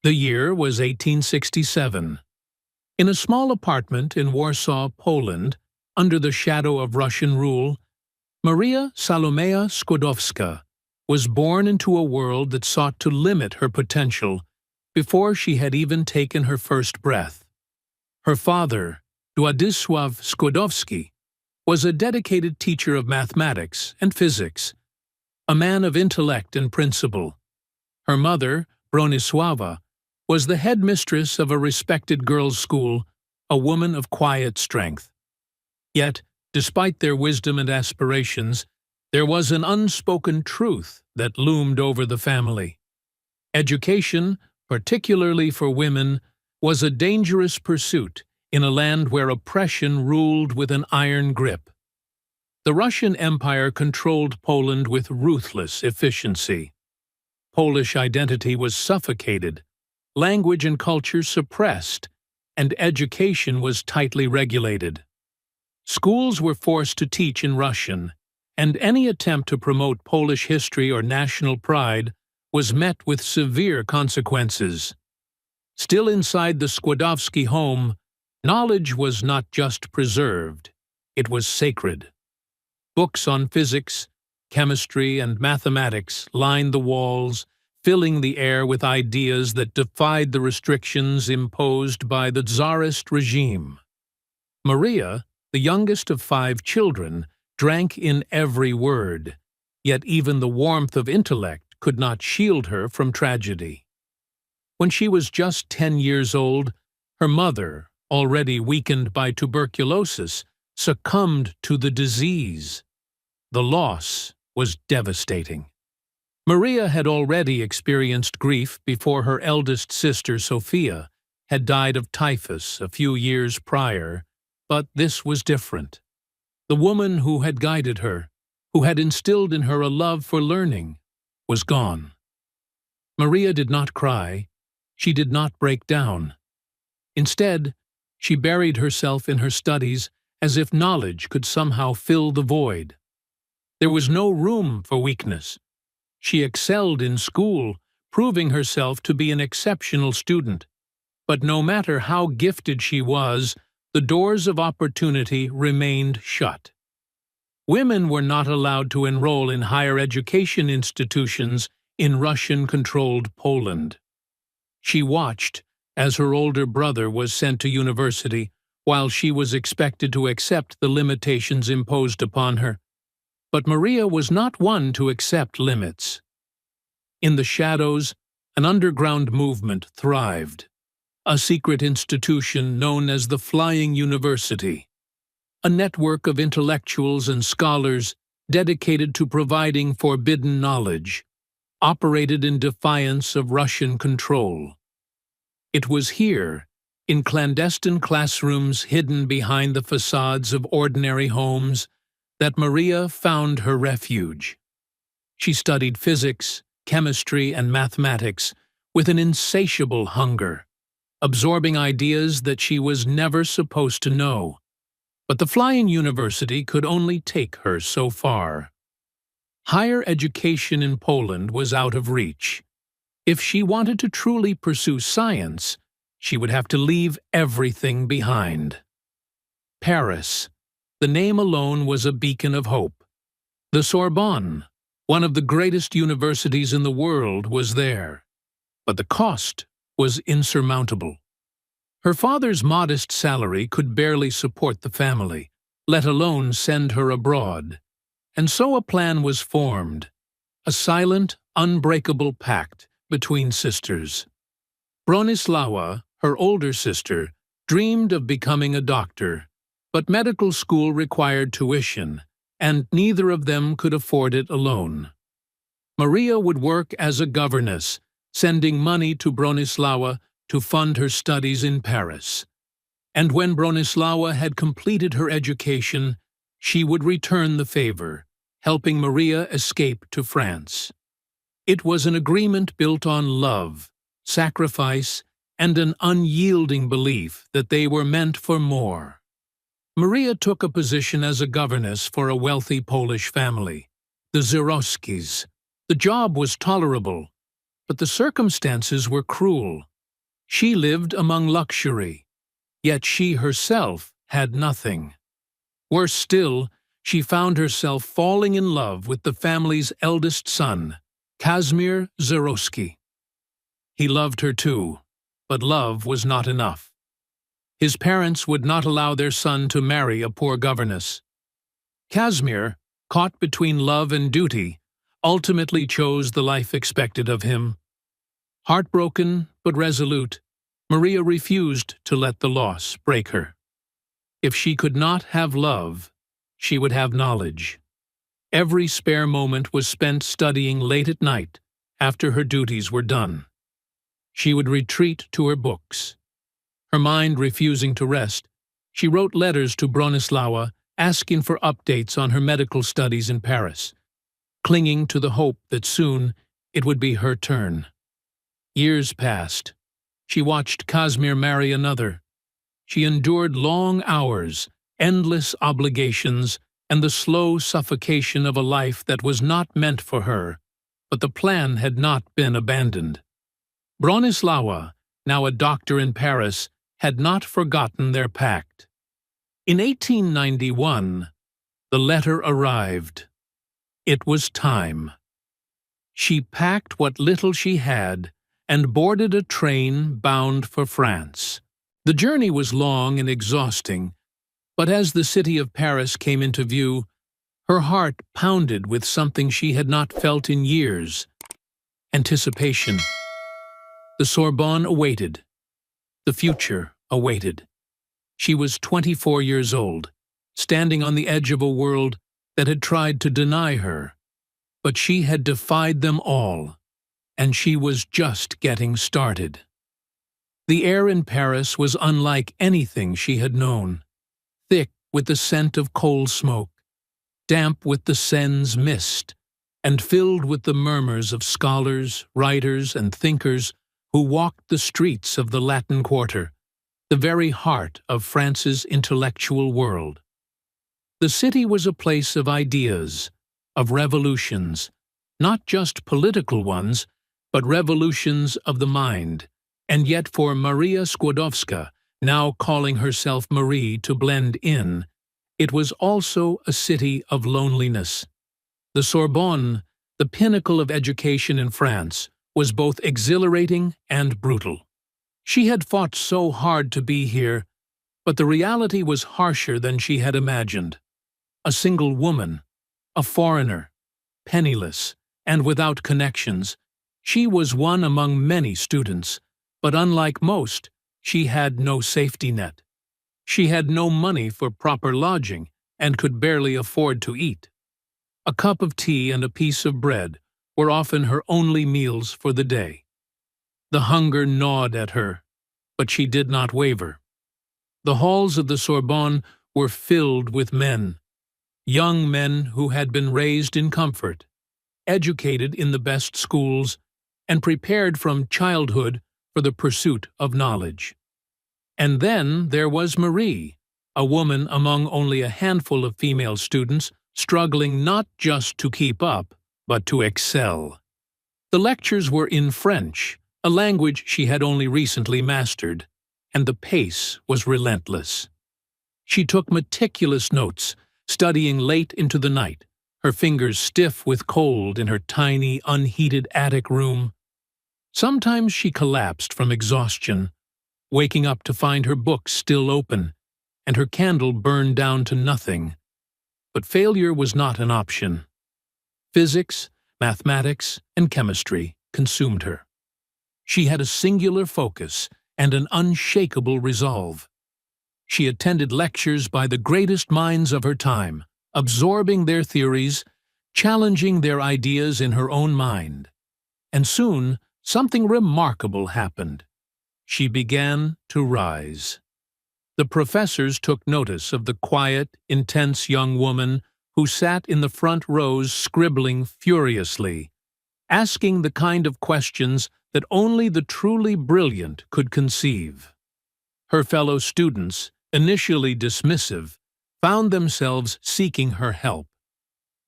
The year was 1867. In a small apartment in Warsaw, Poland, under the shadow of Russian rule, Maria Salomea Skłodowska was born into a world that sought to limit her potential before she had even taken her first breath. Her father, Władysław Skłodowski, was a dedicated teacher of mathematics and physics, a man of intellect and principle. Her mother, Bronisława, was the headmistress of a respected girls' school, a woman of quiet strength. Yet, despite their wisdom and aspirations, there was an unspoken truth that loomed over the family. Education, particularly for women, was a dangerous pursuit in a land where oppression ruled with an iron grip. The Russian Empire controlled Poland with ruthless efficiency. Polish identity was suffocated, language and culture suppressed, and education was tightly regulated. Schools were forced to teach in Russian, and any attempt to promote Polish history or national pride was met with severe consequences. Still inside the Skłodowski home, knowledge was not just preserved, it was sacred. Books on physics, chemistry, and mathematics lined the walls, filling the air with ideas that defied the restrictions imposed by the Tsarist regime. Maria, the youngest of 5 children, drank in every word, yet even the warmth of intellect could not shield her from tragedy. When she was just 10 years old, her mother, already weakened by tuberculosis, succumbed to the disease. The loss was devastating. Maria had already experienced grief before her eldest sister, Sophia, had died of typhus a few years prior, but this was different. The woman who had guided her, who had instilled in her a love for learning, was gone. Maria did not cry. She did not break down. Instead, she buried herself in her studies as if knowledge could somehow fill the void. There was no room for weakness. She excelled in school, proving herself to be an exceptional student. But no matter how gifted she was, the doors of opportunity remained shut. Women were not allowed to enroll in higher education institutions in Russian-controlled Poland. She watched as her older brother was sent to university, while she was expected to accept the limitations imposed upon her. But Maria was not one to accept limits. In the shadows, an underground movement thrived, a secret institution known as the Flying University, a network of intellectuals and scholars dedicated to providing forbidden knowledge, operated in defiance of Russian control. It was here, in clandestine classrooms hidden behind the facades of ordinary homes, that Maria found her refuge. She studied physics, chemistry, and mathematics with an insatiable hunger, absorbing ideas that she was never supposed to know. But the Flying University could only take her so far. Higher education in Poland was out of reach. If she wanted to truly pursue science, she would have to leave everything behind. Paris. The name alone was a beacon of hope. The Sorbonne, one of the greatest universities in the world, was there. But the cost was insurmountable. Her father's modest salary could barely support the family, let alone send her abroad. And so a plan was formed, a silent, unbreakable pact between sisters. Bronisława, her older sister, dreamed of becoming a doctor, but medical school required tuition, and neither of them could afford it alone. Maria would work as a governess, sending money to Bronisława to fund her studies in Paris. And when Bronisława had completed her education, she would return the favor, helping Maria escape to France. It was an agreement built on love, sacrifice, and an unyielding belief that they were meant for more. Maria took a position as a governess for a wealthy Polish family, the Żerowskis. The job was tolerable, but the circumstances were cruel. She lived among luxury, yet she herself had nothing. Worse still, she found herself falling in love with the family's eldest son, Kazimir Zerowski. He loved her too, but love was not enough. His parents would not allow their son to marry a poor governess. Kazimir, caught between love and duty, ultimately chose the life expected of him. Heartbroken but resolute, Maria refused to let the loss break her. If she could not have love, she would have knowledge. Every spare moment was spent studying late at night after her duties were done. She would retreat to her books. Her mind refusing to rest, she wrote letters to Bronislawa asking for updates on her medical studies in Paris, clinging to the hope that soon it would be her turn. Years passed. She watched Kazimir marry another. She endured long hours, endless obligations, and the slow suffocation of a life that was not meant for her, but the plan had not been abandoned. Bronislawa, now a doctor in Paris, had not forgotten their pact. In 1891, the letter arrived. It was time. She packed what little she had and boarded a train bound for France. The journey was long and exhausting, but as the city of Paris came into view, her heart pounded with something she had not felt in years: anticipation. The Sorbonne awaited. The future awaited. She was 24 years old, standing on the edge of a world that had tried to deny her, but she had defied them all, and she was just getting started. The air in Paris was unlike anything she had known, thick with the scent of coal smoke, damp with the Seine's mist, and filled with the murmurs of scholars, writers, and thinkers who walked the streets of the Latin Quarter, the very heart of France's intellectual world. The city was a place of ideas, of revolutions, not just political ones, but revolutions of the mind. And yet for Maria Skłodowska, now calling herself Marie to blend in, it was also a city of loneliness. The Sorbonne, the pinnacle of education in France, was both exhilarating and brutal. She had fought so hard to be here, but the reality was harsher than she had imagined. A single woman, a foreigner, penniless, and without connections, she was one among many students, but unlike most, she had no safety net. She had no money for proper lodging and could barely afford to eat. A cup of tea and a piece of bread were often her only meals for the day. The hunger gnawed at her, but she did not waver. The halls of the Sorbonne were filled with men, young men who had been raised in comfort, educated in the best schools, and prepared from childhood for the pursuit of knowledge. And then there was Marie, a woman among only a handful of female students, struggling not just to keep up, but to excel. The lectures were in French, a language she had only recently mastered, and the pace was relentless. She took meticulous notes, studying late into the night, her fingers stiff with cold in her tiny, unheated attic room. Sometimes she collapsed from exhaustion, waking up to find her books still open and her candle burned down to nothing. But failure was not an option. Physics, mathematics, and chemistry consumed her. She had a singular focus and an unshakable resolve. She attended lectures by the greatest minds of her time, absorbing their theories, challenging their ideas in her own mind. And soon, something remarkable happened. She began to rise. The professors took notice of the quiet, intense young woman who sat in the front rows scribbling furiously, asking the kind of questions that only the truly brilliant could conceive. Her fellow students, initially dismissive, found themselves seeking her help.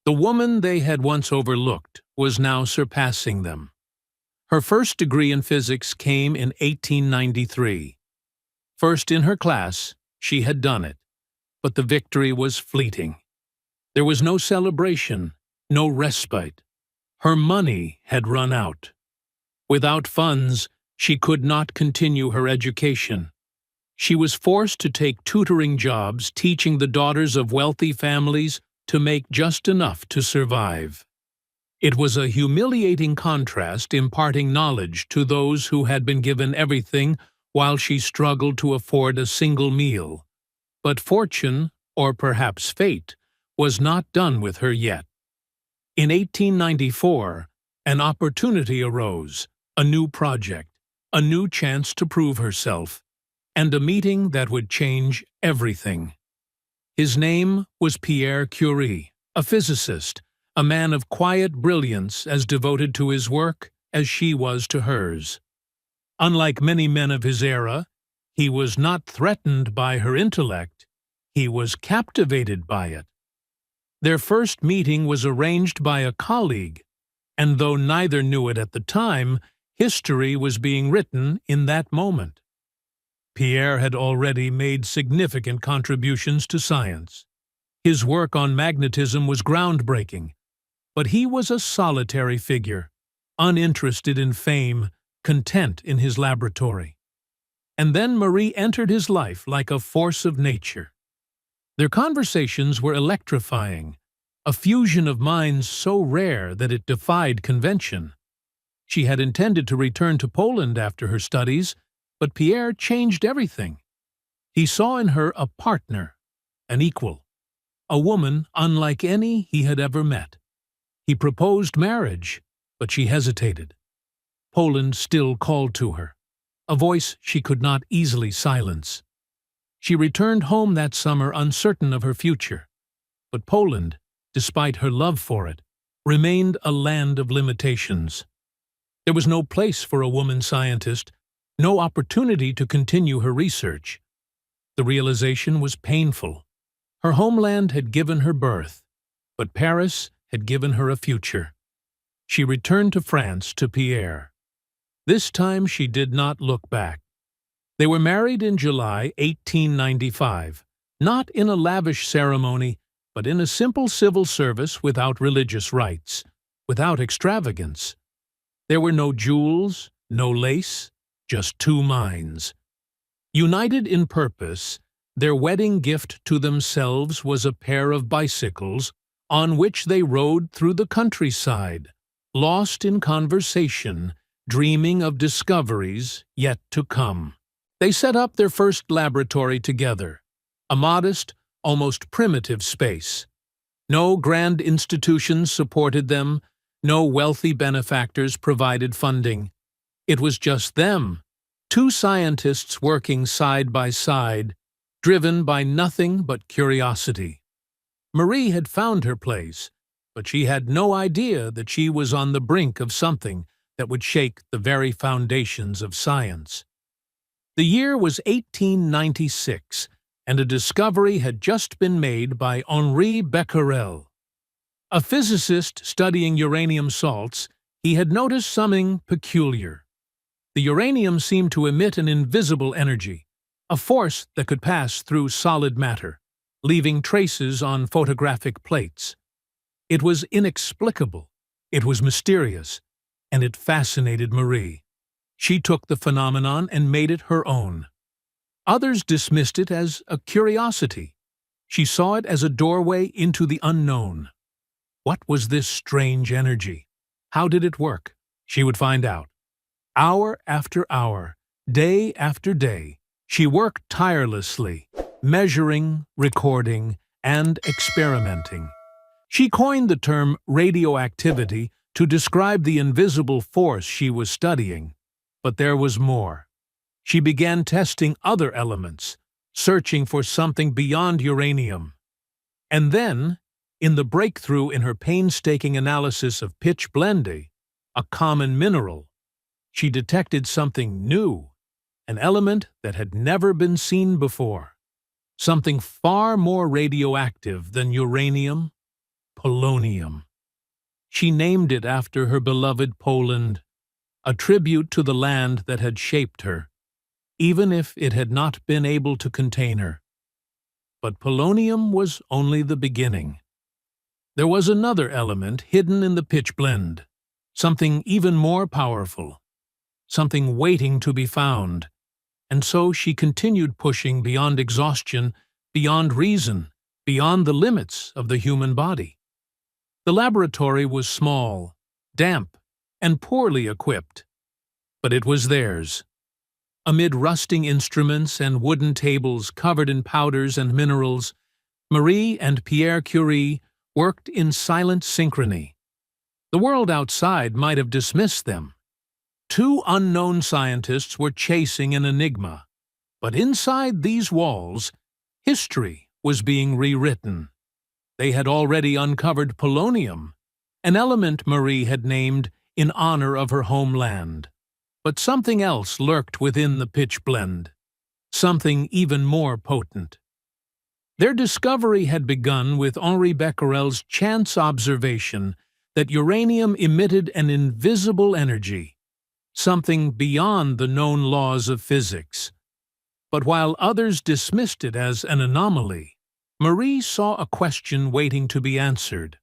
The woman they had once overlooked was now surpassing them. Her first degree in physics came in 1893. First in her class, she had done it, but the victory was fleeting. There was no celebration, no respite. Her money had run out. Without funds, she could not continue her education. She was forced to take tutoring jobs teaching the daughters of wealthy families to make just enough to survive. It was a humiliating contrast imparting knowledge to those who had been given everything while she struggled to afford a single meal. But fortune, or perhaps fate, was not done with her yet. In 1894, an opportunity arose, a new project, a new chance to prove herself, and a meeting that would change everything. His name was Marie Curie, a physicist, a man of quiet brilliance as devoted to his work as she was to hers. Unlike many men of his era, he was not threatened by her intellect, he was captivated by it. Their first meeting was arranged by a colleague, and though neither knew it at the time, history was being written in that moment. Pierre had already made significant contributions to science. His work on magnetism was groundbreaking, but he was a solitary figure, uninterested in fame, content in his laboratory. And then Marie entered his life like a force of nature. Their conversations were electrifying, a fusion of minds so rare that it defied convention. She had intended to return to Poland after her studies, but Pierre changed everything. He saw in her a partner, an equal, a woman unlike any he had ever met. He proposed marriage, but she hesitated. Poland still called to her, a voice she could not easily silence. She returned home that summer uncertain of her future, but Poland, despite her love for it, remained a land of limitations. There was no place for a woman scientist, no opportunity to continue her research. The realization was painful. Her homeland had given her birth, but Paris had given her a future. She returned to France to Pierre. This time she did not look back. They were married in July 1895, not in a lavish ceremony, but in a simple civil service without religious rites, without extravagance. There were no jewels, no lace, just two minds. United in purpose, their wedding gift to themselves was a pair of bicycles on which they rode through the countryside, lost in conversation, dreaming of discoveries yet to come. They set up their first laboratory together, a modest, almost primitive space. No grand institutions supported them, no wealthy benefactors provided funding. It was just them, two scientists working side by side, driven by nothing but curiosity. Marie had found her place, but she had no idea that she was on the brink of something that would shake the very foundations of science. The year was 1896, and a discovery had just been made by Henri Becquerel. A physicist studying uranium salts, he had noticed something peculiar. The uranium seemed to emit an invisible energy, a force that could pass through solid matter, leaving traces on photographic plates. It was inexplicable, it was mysterious, and it fascinated Marie. She took the phenomenon and made it her own. Others dismissed it as a curiosity. She saw it as a doorway into the unknown. What was this strange energy? How did it work? She would find out. Hour after hour, day after day, she worked tirelessly, measuring, recording, and experimenting. She coined the term radioactivity to describe the invisible force she was studying. But there was more. She began testing other elements, searching for something beyond uranium. And then, in the breakthrough in her painstaking analysis of pitchblende, a common mineral, she detected something new, an element that had never been seen before, something far more radioactive than uranium, polonium. She named it after her beloved Poland, a tribute to the land that had shaped her, even if it had not been able to contain her. But polonium was only the beginning. There was another element hidden in the pitchblende, something even more powerful, something waiting to be found. And so she continued pushing beyond exhaustion, beyond reason, beyond the limits of the human body. The laboratory was small, damp, and poorly equipped, but it was theirs. Amid rusting instruments and wooden tables covered in powders and minerals, Marie and Pierre Curie worked in silent synchrony. The world outside might have dismissed them. Two unknown scientists were chasing an enigma, but inside these walls, history was being rewritten. They had already uncovered polonium, an element Marie had named in honor of her homeland. But something else lurked within the pitchblende, something even more potent. Their discovery had begun with Henri Becquerel's chance observation that uranium emitted an invisible energy, something beyond the known laws of physics. But while others dismissed it as an anomaly, Marie saw a question waiting to be answered.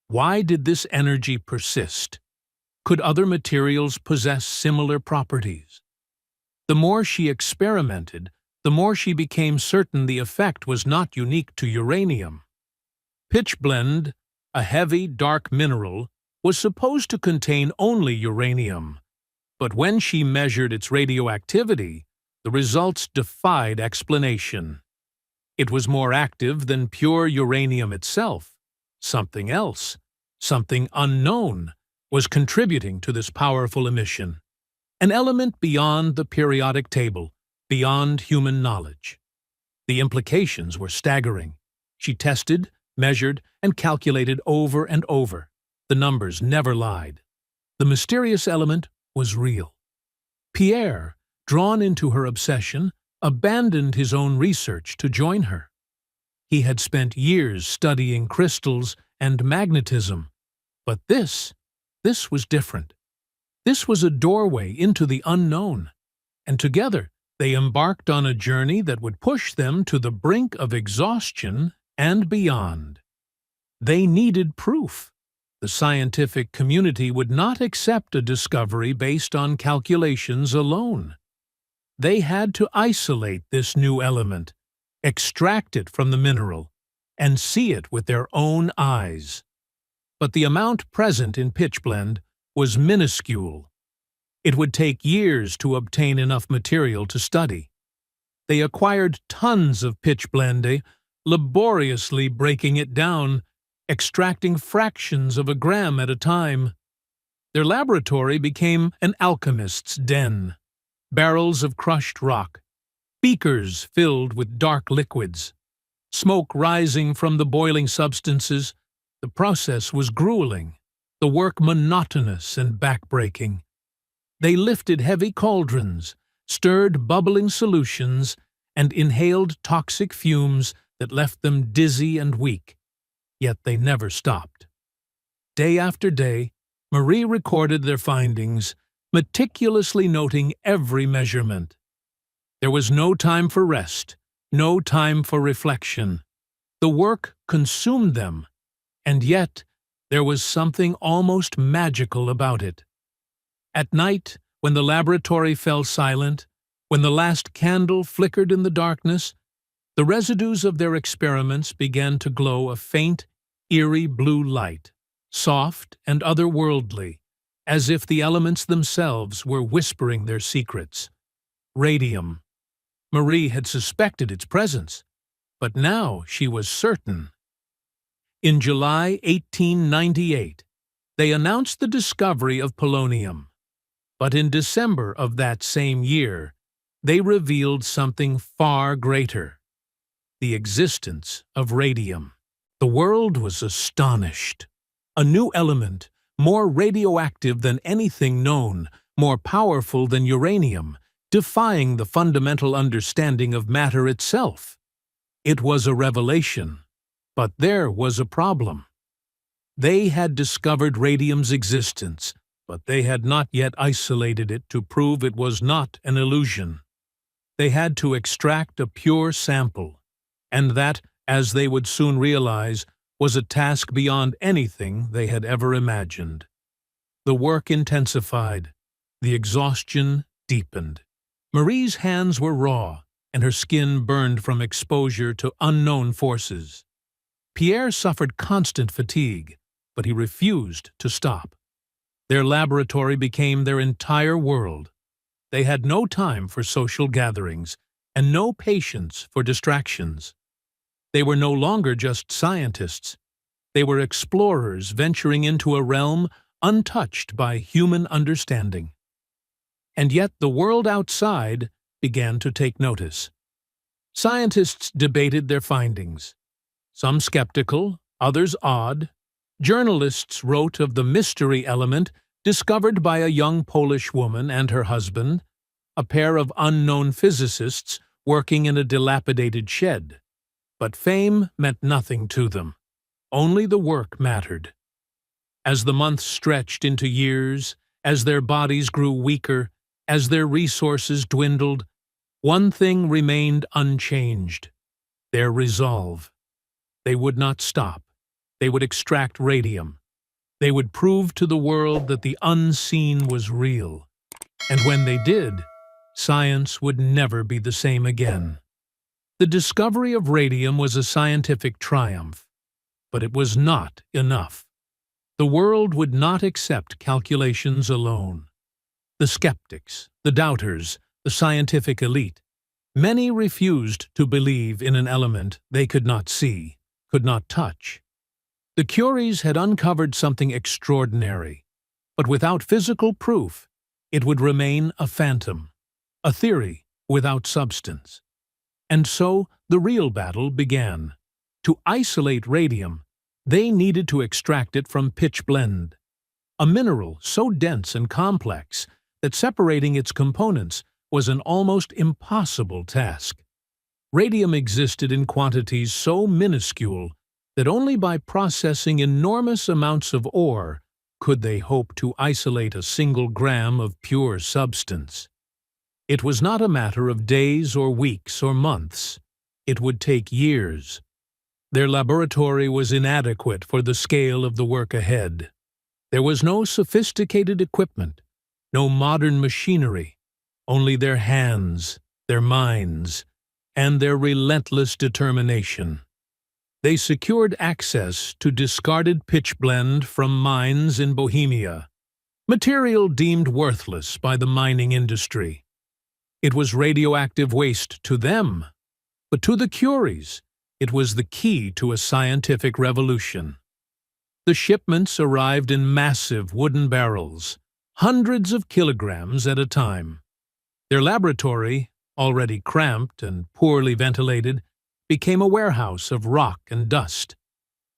Why did this energy persist? Could other materials possess similar properties? The more she experimented, the more she became certain the effect was not unique to uranium. Pitchblende, a heavy, dark mineral, was supposed to contain only uranium, but when she measured its radioactivity, the results defied explanation. It was more active than pure uranium itself. Something else, something unknown, was contributing to this powerful emission, an element beyond the periodic table, beyond human knowledge. The implications were staggering. She tested, measured, and calculated over and over. The numbers never lied. The mysterious element was real. Pierre, drawn into her obsession, abandoned his own research to join her. He had spent years studying crystals and magnetism, but this was different. This was a doorway into the unknown, and together they embarked on a journey that would push them to the brink of exhaustion and beyond. They needed proof. The scientific community would not accept a discovery based on calculations alone. They had to isolate this new element, extract it from the mineral, and see it with their own eyes. But the amount present in pitchblende was minuscule. It would take years to obtain enough material to study. They acquired tons of pitchblende, laboriously breaking it down, extracting fractions of a gram at a time. Their laboratory became an alchemist's den. Barrels of crushed rock, beakers filled with dark liquids, smoke rising from the boiling substances. The process was grueling, the work monotonous and backbreaking. They lifted heavy cauldrons, stirred bubbling solutions, and inhaled toxic fumes that left them dizzy and weak. Yet they never stopped. Day after day, Marie recorded their findings, meticulously noting every measurement. There was no time for rest, no time for reflection. The work consumed them, and yet there was something almost magical about it. At night, when the laboratory fell silent, when the last candle flickered in the darkness, the residues of their experiments began to glow a faint, eerie blue light, soft and otherworldly, as if the elements themselves were whispering their secrets. Radium. Marie had suspected its presence, but now she was certain. In July 1898, they announced the discovery of polonium. But in December of that same year, they revealed something far greater: the existence of radium. The world was astonished. A new element, more radioactive than anything known, more powerful than uranium, defying the fundamental understanding of matter itself. It was a revelation, but there was a problem. They had discovered radium's existence, But they had not yet isolated it to prove it was not an illusion. They had to extract a pure sample, and that, as they would soon realize, was a task beyond anything they had ever imagined. The work intensified. The exhaustion deepened. Marie's hands were raw, and her skin burned from exposure to unknown forces. Pierre suffered constant fatigue, but he refused to stop. Their laboratory became their entire world. They had no time for social gatherings, and no patience for distractions. They were no longer just scientists. They were explorers venturing into a realm untouched by human understanding. And yet the world outside began to take notice. Scientists debated their findings. Some skeptical, others odd. Journalists wrote of the mystery element discovered by a young Polish woman and her husband, a pair of unknown physicists working in a dilapidated shed. But fame meant nothing to them. Only the work mattered. As the months stretched into years, as their bodies grew weaker, as their resources dwindled, one thing remained unchanged: their resolve. They would not stop. They would extract radium. They would prove to the world that the unseen was real. And when they did, science would never be the same again. The discovery of radium was a scientific triumph, but it was not enough. The world would not accept calculations alone. The skeptics, the doubters, the scientific elite, many refused to believe in an element they could not see, could not touch. The Curies had uncovered something extraordinary, but without physical proof, it would remain a phantom, a theory without substance. And so the real battle began. To isolate radium, they needed to extract it from pitchblende, a mineral so dense and complex that separating its components was an almost impossible task. Radium existed in quantities so minuscule that only by processing enormous amounts of ore could they hope to isolate a single gram of pure substance. It was not a matter of days or weeks or months. It would take years. Their laboratory was inadequate for the scale of the work ahead. There was no sophisticated equipment, no modern machinery, only their hands, their minds, and their relentless determination. They secured access to discarded pitchblende from mines in Bohemia, material deemed worthless by the mining industry. It was radioactive waste to them, but to the Curies, it was the key to a scientific revolution. The shipments arrived in massive wooden barrels, hundreds of kilograms at a time. Their laboratory, already cramped and poorly ventilated, became a warehouse of rock and dust.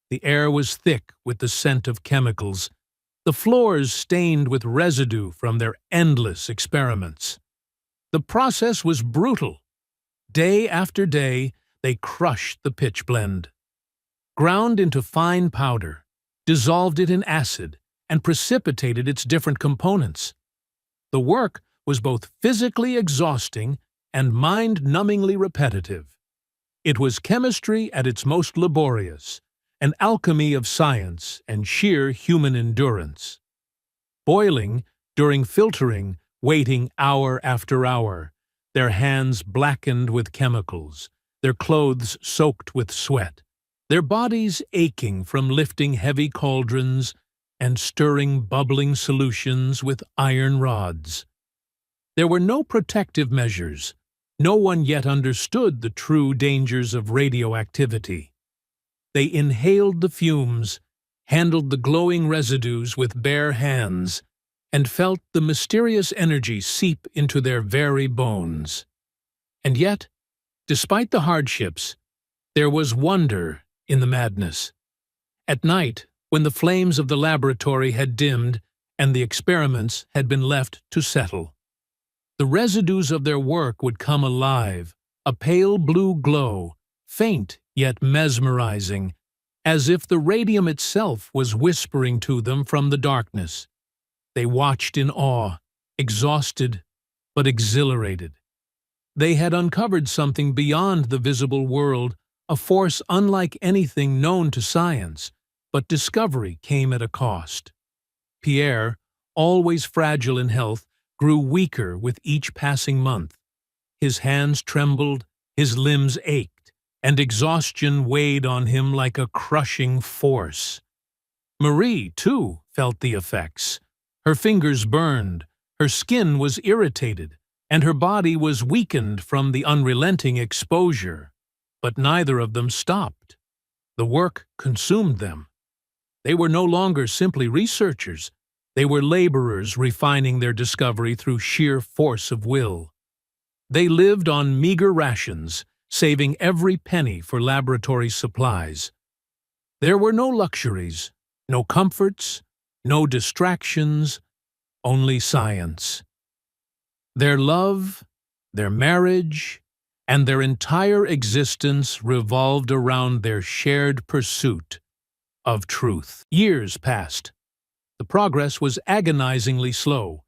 The air was thick with the scent of chemicals, the floors stained with residue from their endless experiments. The process was brutal. Day after day, they crushed the pitchblende, ground into fine powder, dissolved it in acid, and precipitated its different components. The work was both physically exhausting and mind-numbingly repetitive. It was chemistry at its most laborious, an alchemy of science and sheer human endurance. Boiling, during filtering, waiting hour after hour, their hands blackened with chemicals, their clothes soaked with sweat, their bodies aching from lifting heavy cauldrons and stirring bubbling solutions with iron rods. There were no protective measures. No one yet understood the true dangers of radioactivity. They inhaled the fumes, handled the glowing residues with bare hands, and felt the mysterious energy seep into their very bones. And yet, despite the hardships, there was wonder in the madness. At night, when the flames of the laboratory had dimmed and the experiments had been left to settle, the residues of their work would come alive, a pale blue glow, faint yet mesmerizing, as if the radium itself was whispering to them from the darkness. They watched in awe, exhausted but exhilarated. They had uncovered something beyond the visible world, a force unlike anything known to science, but discovery came at a cost. Pierre, always fragile in health, grew weaker with each passing month. His hands trembled, his limbs ached, and exhaustion weighed on him like a crushing force. Marie, too, felt the effects. Her fingers burned, her skin was irritated, and her body was weakened from the unrelenting exposure. But neither of them stopped. The work consumed them. They were no longer simply researchers. They were laborers refining their discovery through sheer force of will. They lived on meager rations, saving every penny for laboratory supplies. There were no luxuries, no comforts, no distractions, only science. Their love, their marriage, and their entire existence revolved around their shared pursuit of truth. Years passed. The progress was agonizingly slow,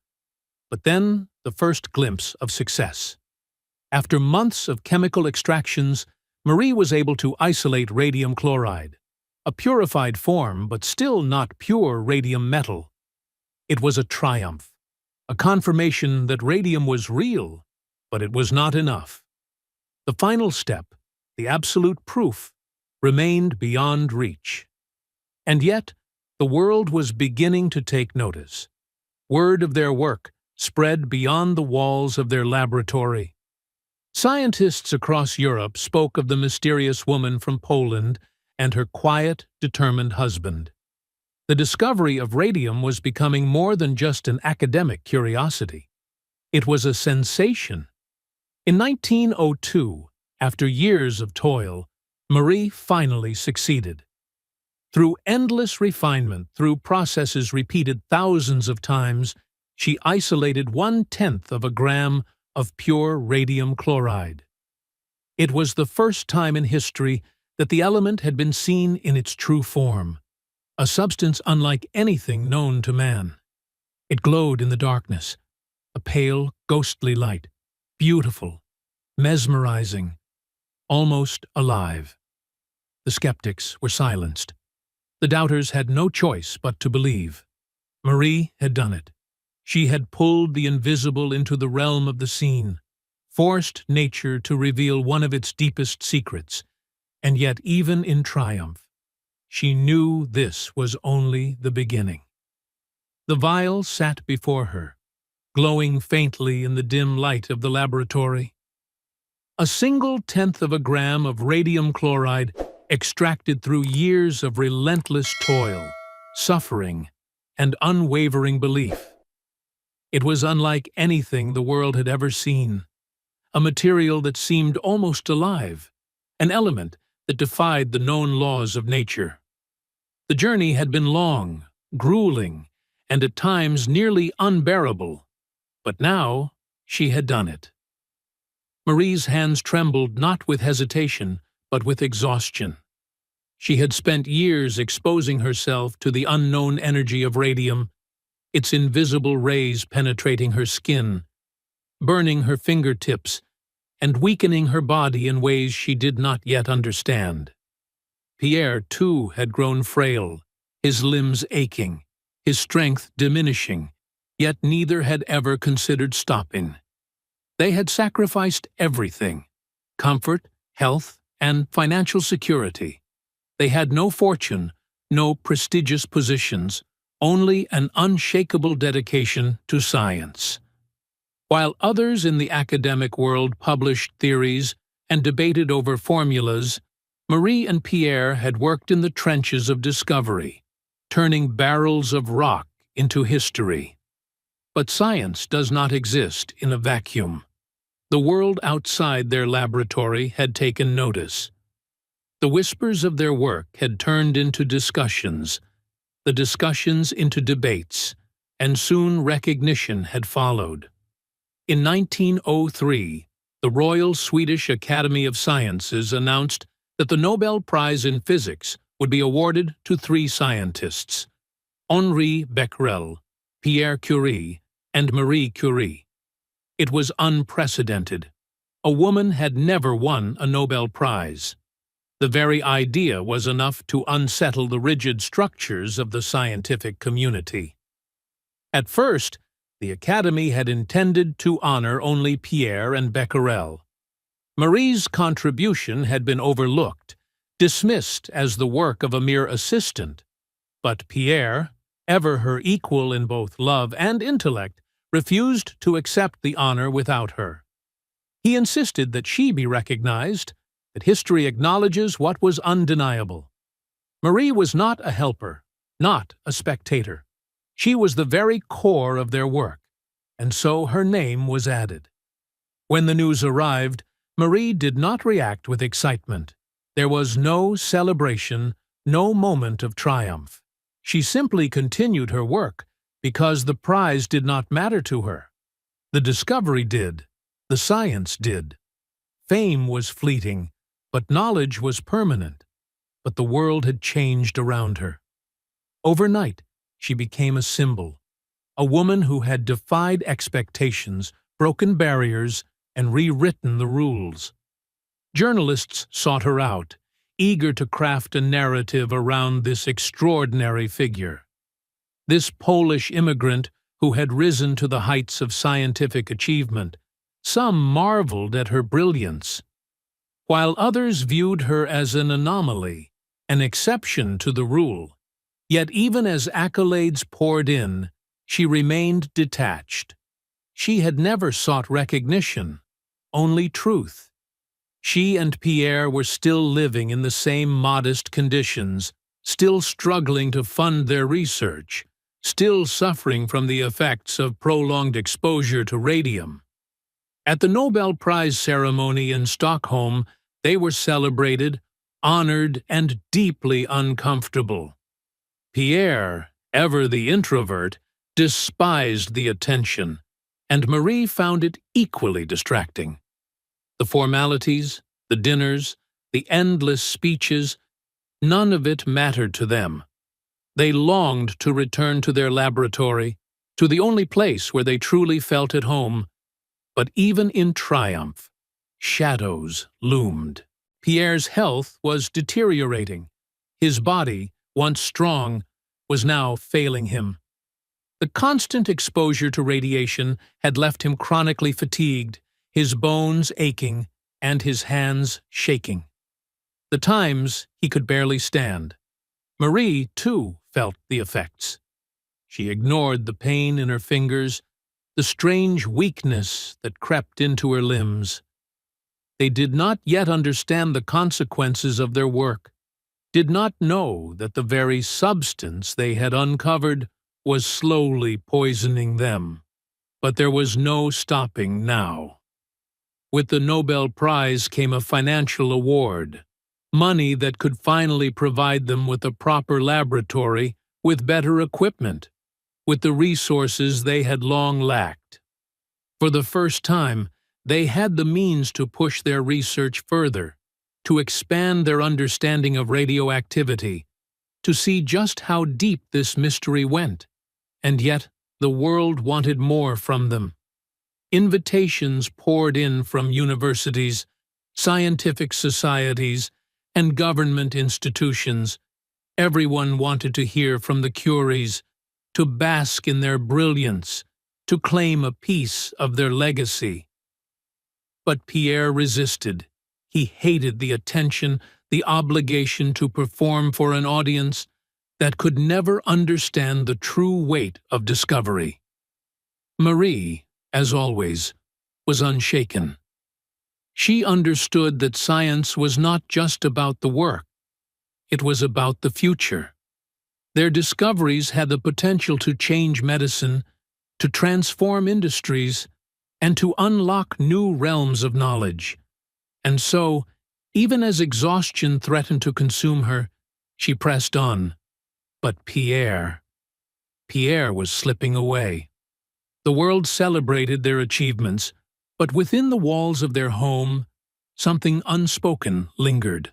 but then the first glimpse of success. After months of chemical extractions, Marie was able to isolate radium chloride, a purified form but still not pure radium metal. It was a triumph, a confirmation that radium was real, but it was not enough. The final step, the absolute proof, remained beyond reach. And yet, the world was beginning to take notice. Word of their work spread beyond the walls of their laboratory. Scientists across Europe spoke of the mysterious woman from Poland and her quiet, determined husband. The discovery of radium was becoming more than just an academic curiosity. It was a sensation. In 1902, after years of toil, Marie finally succeeded. Through endless refinement, through processes repeated thousands of times, she isolated 1/10 of a gram of pure radium chloride. It was the first time in history that the element had been seen in its true form, a substance unlike anything known to man. It glowed in the darkness, a pale, ghostly light, beautiful, mesmerizing, almost alive. The skeptics were silenced. The doubters had no choice but to believe. Marie had done it. She had pulled the invisible into the realm of the seen, forced nature to reveal one of its deepest secrets, and yet even in triumph, she knew this was only the beginning. The vial sat before her, glowing faintly in the dim light of the laboratory. A single 1/10 of a gram of radium chloride extracted through years of relentless toil, suffering, and unwavering belief. It was unlike anything the world had ever seen, a material that seemed almost alive, an element that defied the known laws of nature. The journey had been long, grueling, and at times nearly unbearable, but now she had done it. Marie's hands trembled not with hesitation, but with exhaustion. She had spent years exposing herself to the unknown energy of radium, its invisible rays penetrating her skin, burning her fingertips, and weakening her body in ways she did not yet understand. Pierre, too, had grown frail, his limbs aching, his strength diminishing, yet neither had ever considered stopping. They had sacrificed everything: comfort, health, and financial security. They had no fortune, no prestigious positions, only an unshakable dedication to science. While others in the academic world published theories and debated over formulas, Marie and Pierre had worked in the trenches of discovery, turning barrels of rock into history. But science does not exist in a vacuum. The world outside their laboratory had taken notice. The whispers of their work had turned into discussions, the discussions into debates, and soon recognition had followed. In 1903, the Royal Swedish Academy of Sciences announced that the Nobel Prize in Physics would be awarded to 3 scientists: Henri Becquerel, Pierre Curie, and Marie Curie. It was unprecedented. A woman had never won a Nobel Prize. The very idea was enough to unsettle the rigid structures of the scientific community. At first, the Academy had intended to honor only Pierre and Becquerel. Marie's contribution had been overlooked, dismissed as the work of a mere assistant, but Pierre, ever her equal in both love and intellect, refused to accept the honor without her. He insisted that she be recognized, that history acknowledges what was undeniable. Marie was not a helper, not a spectator. She was the very core of their work, and so her name was added. When the news arrived, Marie did not react with excitement. There was no celebration, no moment of triumph. She simply continued her work because the prize did not matter to her. The discovery did. The science did. Fame was fleeting, but knowledge was permanent. But the world had changed around her. Overnight, she became a symbol, a woman who had defied expectations, broken barriers, and rewritten the rules. Journalists sought her out, eager to craft a narrative around this extraordinary figure. This Polish immigrant who had risen to the heights of scientific achievement. Some marveled at her brilliance, while others viewed her as an anomaly, an exception to the rule. Yet even as accolades poured in, she remained detached. She had never sought recognition, only truth. She and Pierre were still living in the same modest conditions, still struggling to fund their research, still suffering from the effects of prolonged exposure to radium. At the Nobel Prize ceremony in Stockholm, they were celebrated, honored, and deeply uncomfortable. Pierre, ever the introvert, despised the attention, and Marie found it equally distracting. The formalities, the dinners, the endless speeches, none of it mattered to them. They longed to return to their laboratory, to the only place where they truly felt at home. But even in triumph, shadows loomed. Pierre's health was deteriorating. His body, once strong, was now failing him. The constant exposure to radiation had left him chronically fatigued, his bones aching, and his hands shaking. At times, he could barely stand. Marie, too, felt the effects. She ignored the pain in her fingers, the strange weakness that crept into her limbs. They did not yet understand the consequences of their work, did not know that the very substance they had uncovered was slowly poisoning them. But there was no stopping now. With the Nobel Prize came a financial award, money that could finally provide them with a proper laboratory, with better equipment, with the resources they had long lacked. For the first time, they had the means to push their research further, to expand their understanding of radioactivity, to see just how deep this mystery went. And yet, the world wanted more from them. Invitations poured in from universities, scientific societies, and government institutions. Everyone wanted to hear from the Curies, to bask in their brilliance, to claim a piece of their legacy. But Pierre resisted. He hated the attention, the obligation to perform for an audience that could never understand the true weight of discovery. Marie, as always, was unshaken. She understood that science was not just about the work. It was about the future. Their discoveries had the potential to change medicine, to transform industries, and to unlock new realms of knowledge. And so, even as exhaustion threatened to consume her, she pressed on. But Pierre was slipping away. The world celebrated their achievements, but within the walls of their home, something unspoken lingered.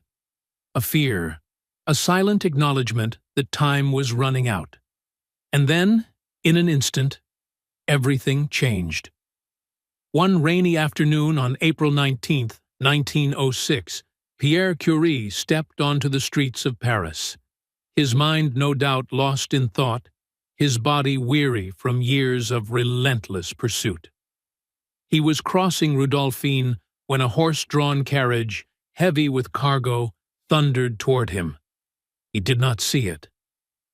A fear, a silent acknowledgement that time was running out. And then, In an instant, everything changed. One rainy afternoon on April 19, 1906, Pierre Curie stepped onto the streets of Paris. His mind no doubt lost in thought, his body weary from years of relentless pursuit. He was crossing Rue Dauphine when a horse-drawn carriage, heavy with cargo, thundered toward him. He did not see it.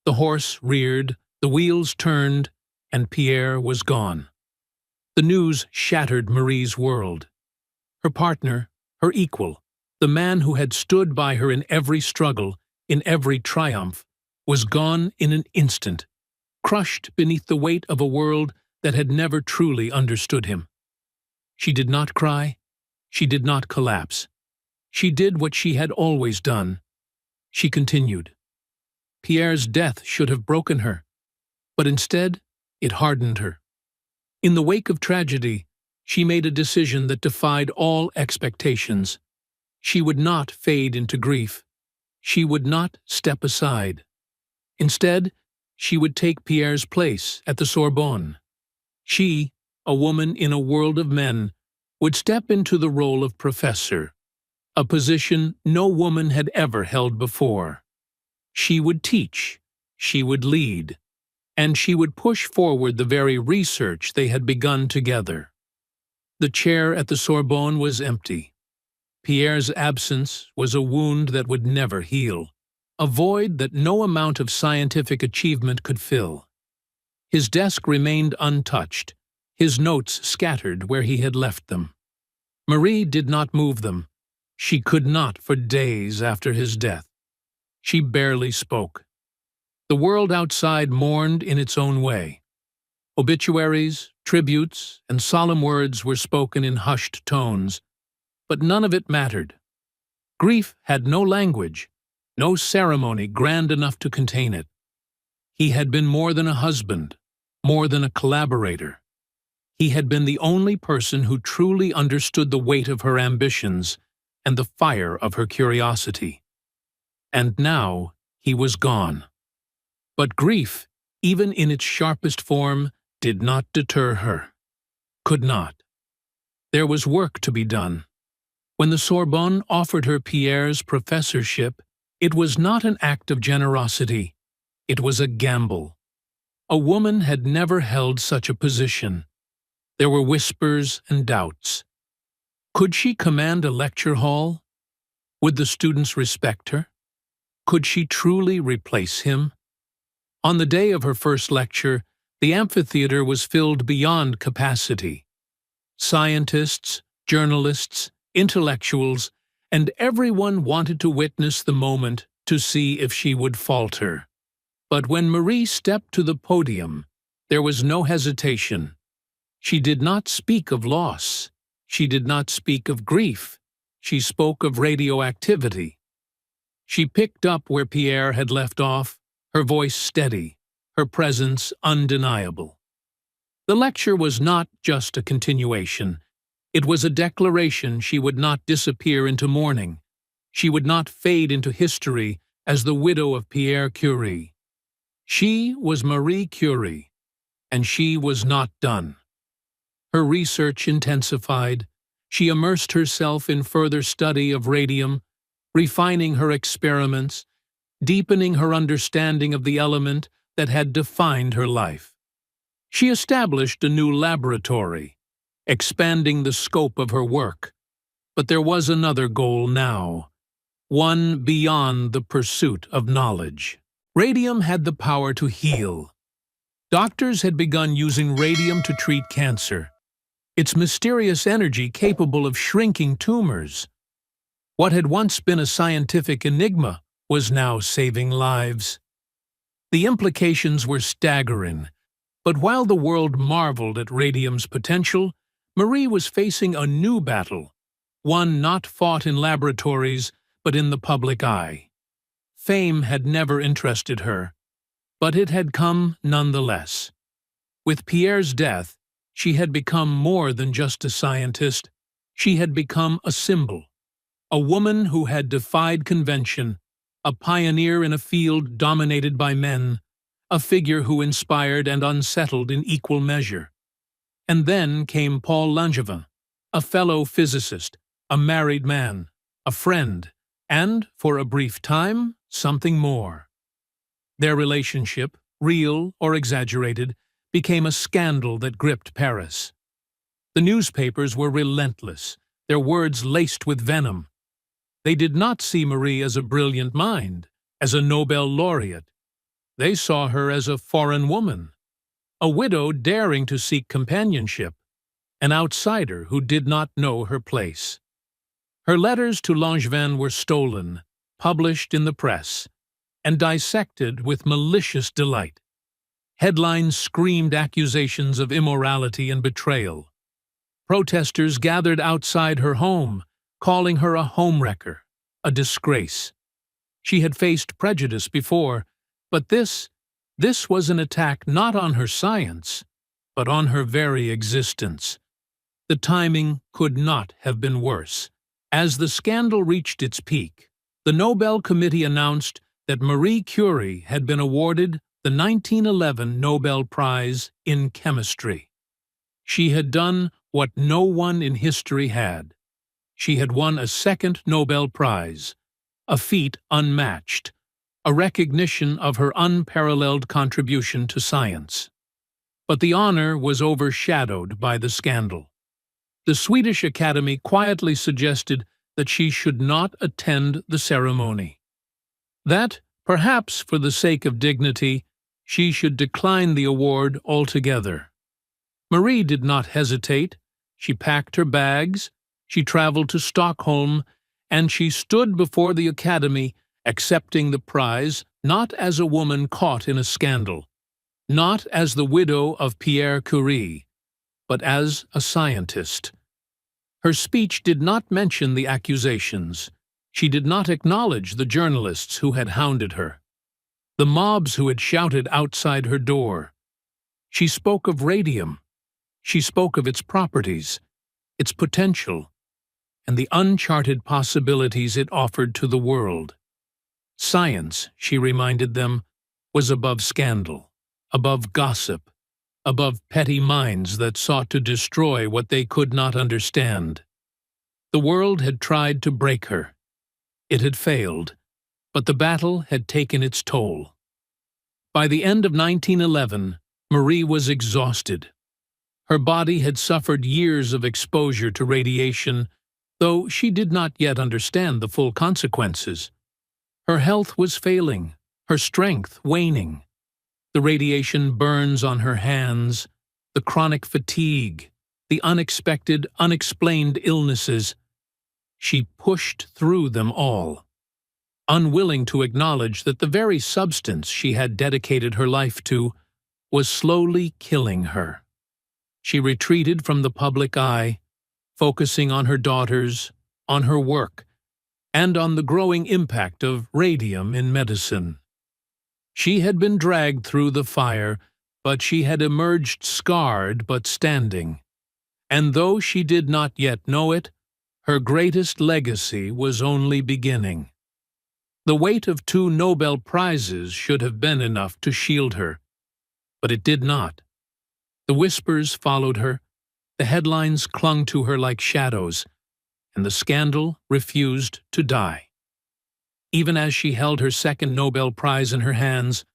The horse reared, the wheels turned, and Pierre was gone. The news shattered Marie's world. Her partner, her equal, the man who had stood by her in every struggle, in every triumph, was gone in an instant, crushed beneath the weight of a world that had never truly understood him. She did not cry. She did not collapse. She did what she had always done. She continued. Pierre's death should have broken her, but instead it hardened her. In the wake of tragedy, she made a decision that defied all expectations. She would not fade into grief. She would not step aside. Instead, she would take Pierre's place at the Sorbonne. She, a woman in a world of men, would step into the role of professor, a position no woman had ever held before. She would teach, she would lead, and she would push forward the very research they had begun together. The chair at the Sorbonne was empty. Pierre's absence was a wound that would never heal, a void that no amount of scientific achievement could fill. His desk remained untouched, his notes scattered where he had left them. Marie did not move them. She could not for days after his death. She barely spoke. The world outside mourned in its own way. Obituaries, tributes, and solemn words were spoken in hushed tones, but none of it mattered. Grief had no language, no ceremony grand enough to contain it. He had been more than a husband, more than a collaborator. He had been the only person who truly understood the weight of her ambitions and the fire of her curiosity. And now he was gone. But grief, even in its sharpest form, did not deter her. Could not. There was work to be done. When the Sorbonne offered her Pierre's professorship, it was not an act of generosity. It was a gamble. A woman had never held such a position. There were whispers and doubts. Could she command a lecture hall? Would the students respect her? Could she truly replace him? On the day of her first lecture, the amphitheater was filled beyond capacity. Scientists, journalists, intellectuals, and everyone wanted to witness the moment to see if she would falter. But when Marie stepped to the podium, there was no hesitation. She did not speak of loss. She did not speak of grief. She spoke of radioactivity. She picked up where Pierre had left off, her voice steady, her presence undeniable. The lecture was not just a continuation. It was a declaration she would not disappear into mourning. She would not fade into history as the widow of Pierre Curie. She was Marie Curie, and she was not done. Her research intensified. She immersed herself in further study of radium, refining her experiments, deepening her understanding of the element that had defined her life. She established a new laboratory, expanding the scope of her work. But there was another goal now, one beyond the pursuit of knowledge. Radium had the power to heal. Doctors had begun using radium to treat cancer, its mysterious energy capable of shrinking tumors. What had once been a scientific enigma was now saving lives. The implications were staggering, but while the world marveled at radium's potential, Marie was facing a new battle, one not fought in laboratories but in the public eye. Fame had never interested her, but it had come nonetheless. With Pierre's death, she had become more than just a scientist. She had become a symbol, a woman who had defied convention, a pioneer in a field dominated by men, a figure who inspired and unsettled in equal measure. And then came Paul Langevin, a fellow physicist, a married man, a friend, and, for a brief time, something more. Their relationship, real or exaggerated, became a scandal that gripped Paris. The newspapers were relentless, their words laced with venom. They did not see Marie as a brilliant mind, as a Nobel laureate. They saw her as a foreign woman, a widow daring to seek companionship, an outsider who did not know her place. Her letters to Langevin were stolen, published in the press, and dissected with malicious delight. Headlines screamed accusations of immorality and betrayal. Protesters gathered outside her home, calling her a homewrecker, a disgrace. She had faced prejudice before, but this was an attack not on her science, but on her very existence. The timing could not have been worse. As the scandal reached its peak, the Nobel Committee announced that Marie Curie had been awarded the 1911 Nobel Prize in Chemistry. She had done what no one in history had. She had won a second Nobel Prize, a feat unmatched, a recognition of her unparalleled contribution to science. But the honor was overshadowed by the scandal. The Swedish Academy quietly suggested that she should not attend the ceremony. That, perhaps for the sake of dignity, she should decline the award altogether. Marie did not hesitate. She packed her bags, she traveled to Stockholm, and she stood before the Academy accepting the prize not as a woman caught in a scandal, not as the widow of Marie Curie, but as a scientist. Her speech did not mention the accusations. She did not acknowledge the journalists who had hounded her, the mobs who had shouted outside her door. She spoke of radium. She spoke of its properties, its potential, and the uncharted possibilities it offered to the world. Science, she reminded them, was above scandal, above gossip, above petty minds that sought to destroy what they could not understand. The world had tried to break her. It had failed, but the battle had taken its toll. By the end of 1911, Marie was exhausted. Her body had suffered years of exposure to radiation, though she did not yet understand the full consequences. Her health was failing, her strength waning. The radiation burns on her hands, the chronic fatigue, the unexpected, unexplained illnesses. She pushed through them all, unwilling to acknowledge that the very substance she had dedicated her life to was slowly killing her. She retreated from the public eye, focusing on her daughters, on her work, and on the growing impact of radium in medicine. She had been dragged through the fire, but she had emerged scarred but standing. And though she did not yet know it, her greatest legacy was only beginning. The weight of 2 Nobel Prizes should have been enough to shield her, but it did not. The whispers followed her, the headlines clung to her like shadows, and the scandal refused to die. Even as she held her second Nobel Prize in her hands,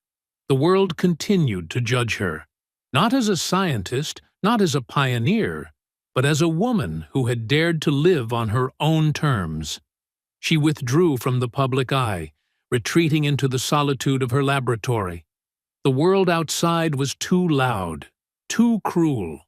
the world continued to judge her, not as a scientist, not as a pioneer, but as a woman who had dared to live on her own terms. She withdrew from the public eye, retreating into the solitude of her laboratory. The world outside was too loud, too cruel.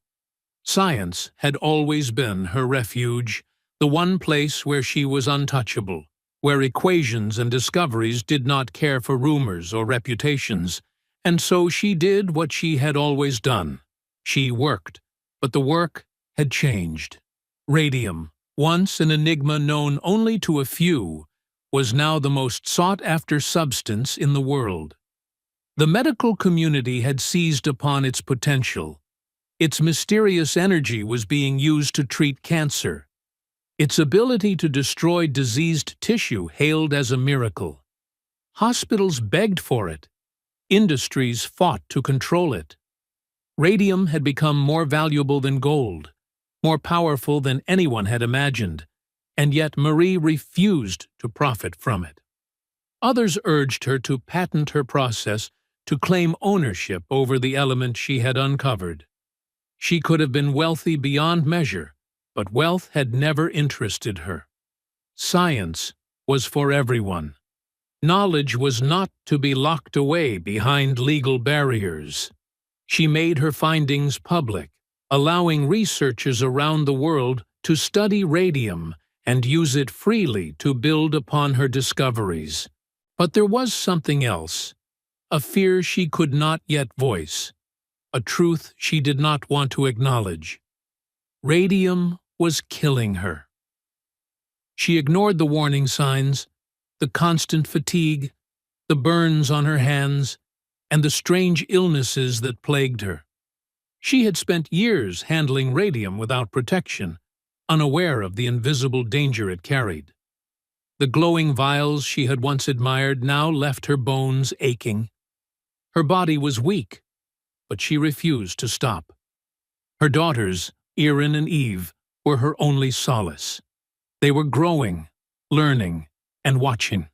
Science had always been her refuge, the one place where she was untouchable, where equations and discoveries did not care for rumors or reputations, and so she did what she had always done. She worked, but the work had changed. Radium, once an enigma known only to a few, was now the most sought-after substance in the world. The medical community had seized upon its potential. Its mysterious energy was being used to treat cancer. Its ability to destroy diseased tissue hailed as a miracle. Hospitals begged for it. Industries fought to control it. Radium had become more valuable than gold, more powerful than anyone had imagined, and yet Marie refused to profit from it. Others urged her to patent her process, to claim ownership over the element she had uncovered. She could have been wealthy beyond measure, but wealth had never interested her. Science was for everyone. Knowledge was not to be locked away behind legal barriers. She made her findings public, allowing researchers around the world to study radium and use it freely to build upon her discoveries. But there was something else, a fear she could not yet voice, a truth she did not want to acknowledge. Radium was killing her. She ignored the warning signs, the constant fatigue, the burns on her hands, and the strange illnesses that plagued her. She had spent years handling radium without protection, unaware of the invisible danger it carried. The glowing vials she had once admired now left her bones aching. Her body was weak, but she refused to stop. Her daughters, Erin and Eve, were her only solace. They were growing, learning, and watching.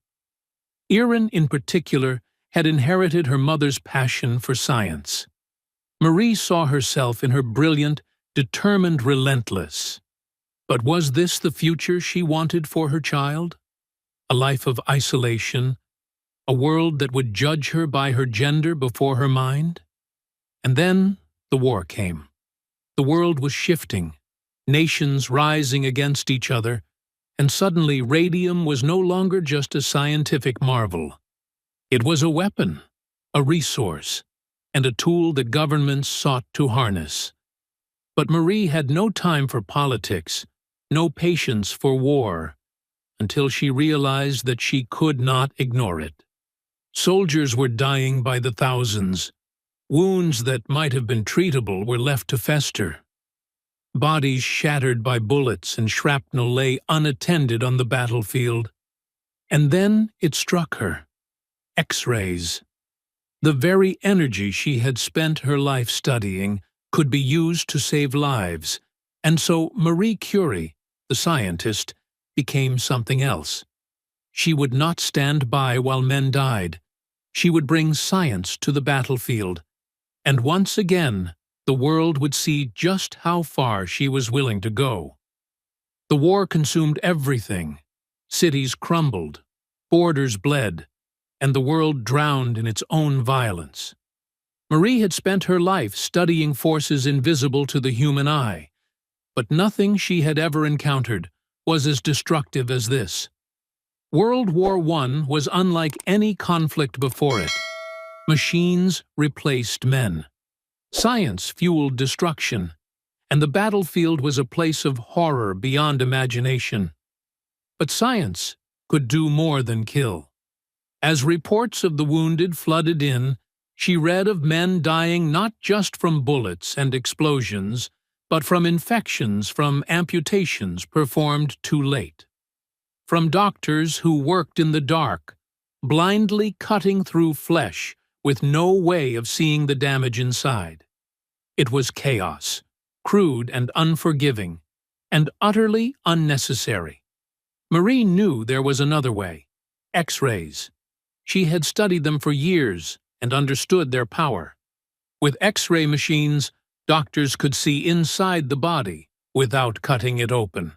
Erin, in particular, had inherited her mother's passion for science. Marie saw herself in her brilliant, determined relentless. But was this the future she wanted for her child? A life of isolation, a world that would judge her by her gender before her mind? And then the war came. The world was shifting, nations rising against each other, and suddenly radium was no longer just a scientific marvel. It was a weapon, a resource, and a tool that governments sought to harness. But Marie had no time for politics, no patience for war, until she realized that she could not ignore it. Soldiers were dying by the thousands. Wounds that might have been treatable were left to fester. Bodies shattered by bullets and shrapnel lay unattended on the battlefield. And then it struck her. X-rays. The very energy she had spent her life studying could be used to save lives, and so Marie Curie, the scientist, became something else. She would not stand by while men died. She would bring science to the battlefield, and once again the world would see just how far she was willing to go. The war consumed everything. Cities crumbled, borders bled, and the world drowned in its own violence. Marie had spent her life studying forces invisible to the human eye, but nothing she had ever encountered was as destructive as this. World War I was unlike any conflict before it. Machines replaced men. Science fueled destruction, and the battlefield was a place of horror beyond imagination. But science could do more than kill. As reports of the wounded flooded in, she read of men dying not just from bullets and explosions, but from infections from amputations performed too late. From doctors who worked in the dark, blindly cutting through flesh with no way of seeing the damage inside. It was chaos, crude and unforgiving, and utterly unnecessary. Marie knew there was another way: X-rays. She had studied them for years and understood their power. With X-ray machines, doctors could see inside the body without cutting it open,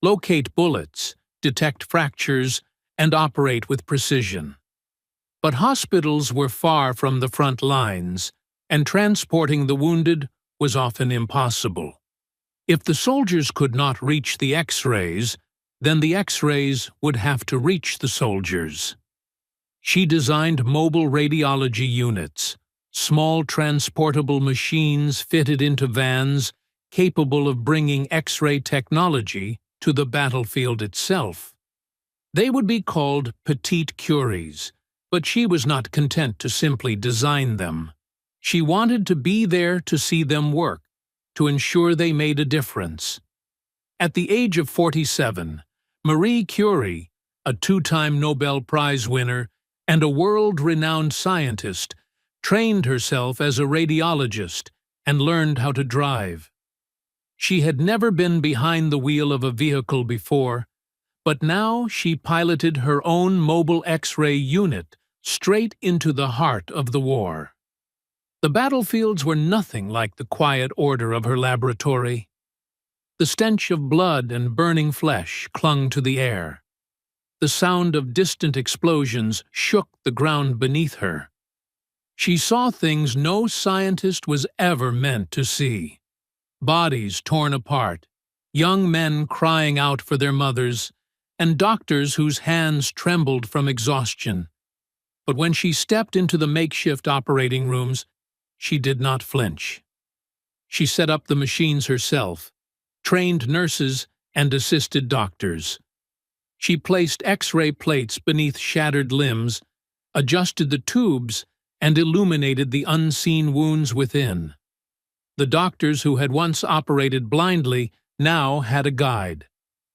locate bullets, detect fractures, and operate with precision. But hospitals were far from the front lines, and transporting the wounded was often impossible. If the soldiers could not reach the X-rays, then the X-rays would have to reach the soldiers. She designed mobile radiology units, small transportable machines fitted into vans capable of bringing X-ray technology to the battlefield itself. They would be called Petite Curies, but she was not content to simply design them. She wanted to be there to see them work, to ensure they made a difference. At the age of 47, Marie Curie, a two-time Nobel Prize winner, and a world-renowned scientist, trained herself as a radiologist and learned how to drive. She had never been behind the wheel of a vehicle before, but now she piloted her own mobile X-ray unit straight into the heart of the war. The battlefields were nothing like the quiet order of her laboratory. The stench of blood and burning flesh clung to the air. The sound of distant explosions shook the ground beneath her. She saw things no scientist was ever meant to see. Bodies torn apart, young men crying out for their mothers, and doctors whose hands trembled from exhaustion. But when she stepped into the makeshift operating rooms, she did not flinch. She set up the machines herself, trained nurses, and assisted doctors. She placed X-ray plates beneath shattered limbs, adjusted the tubes, and illuminated the unseen wounds within. The doctors who had once operated blindly now had a guide,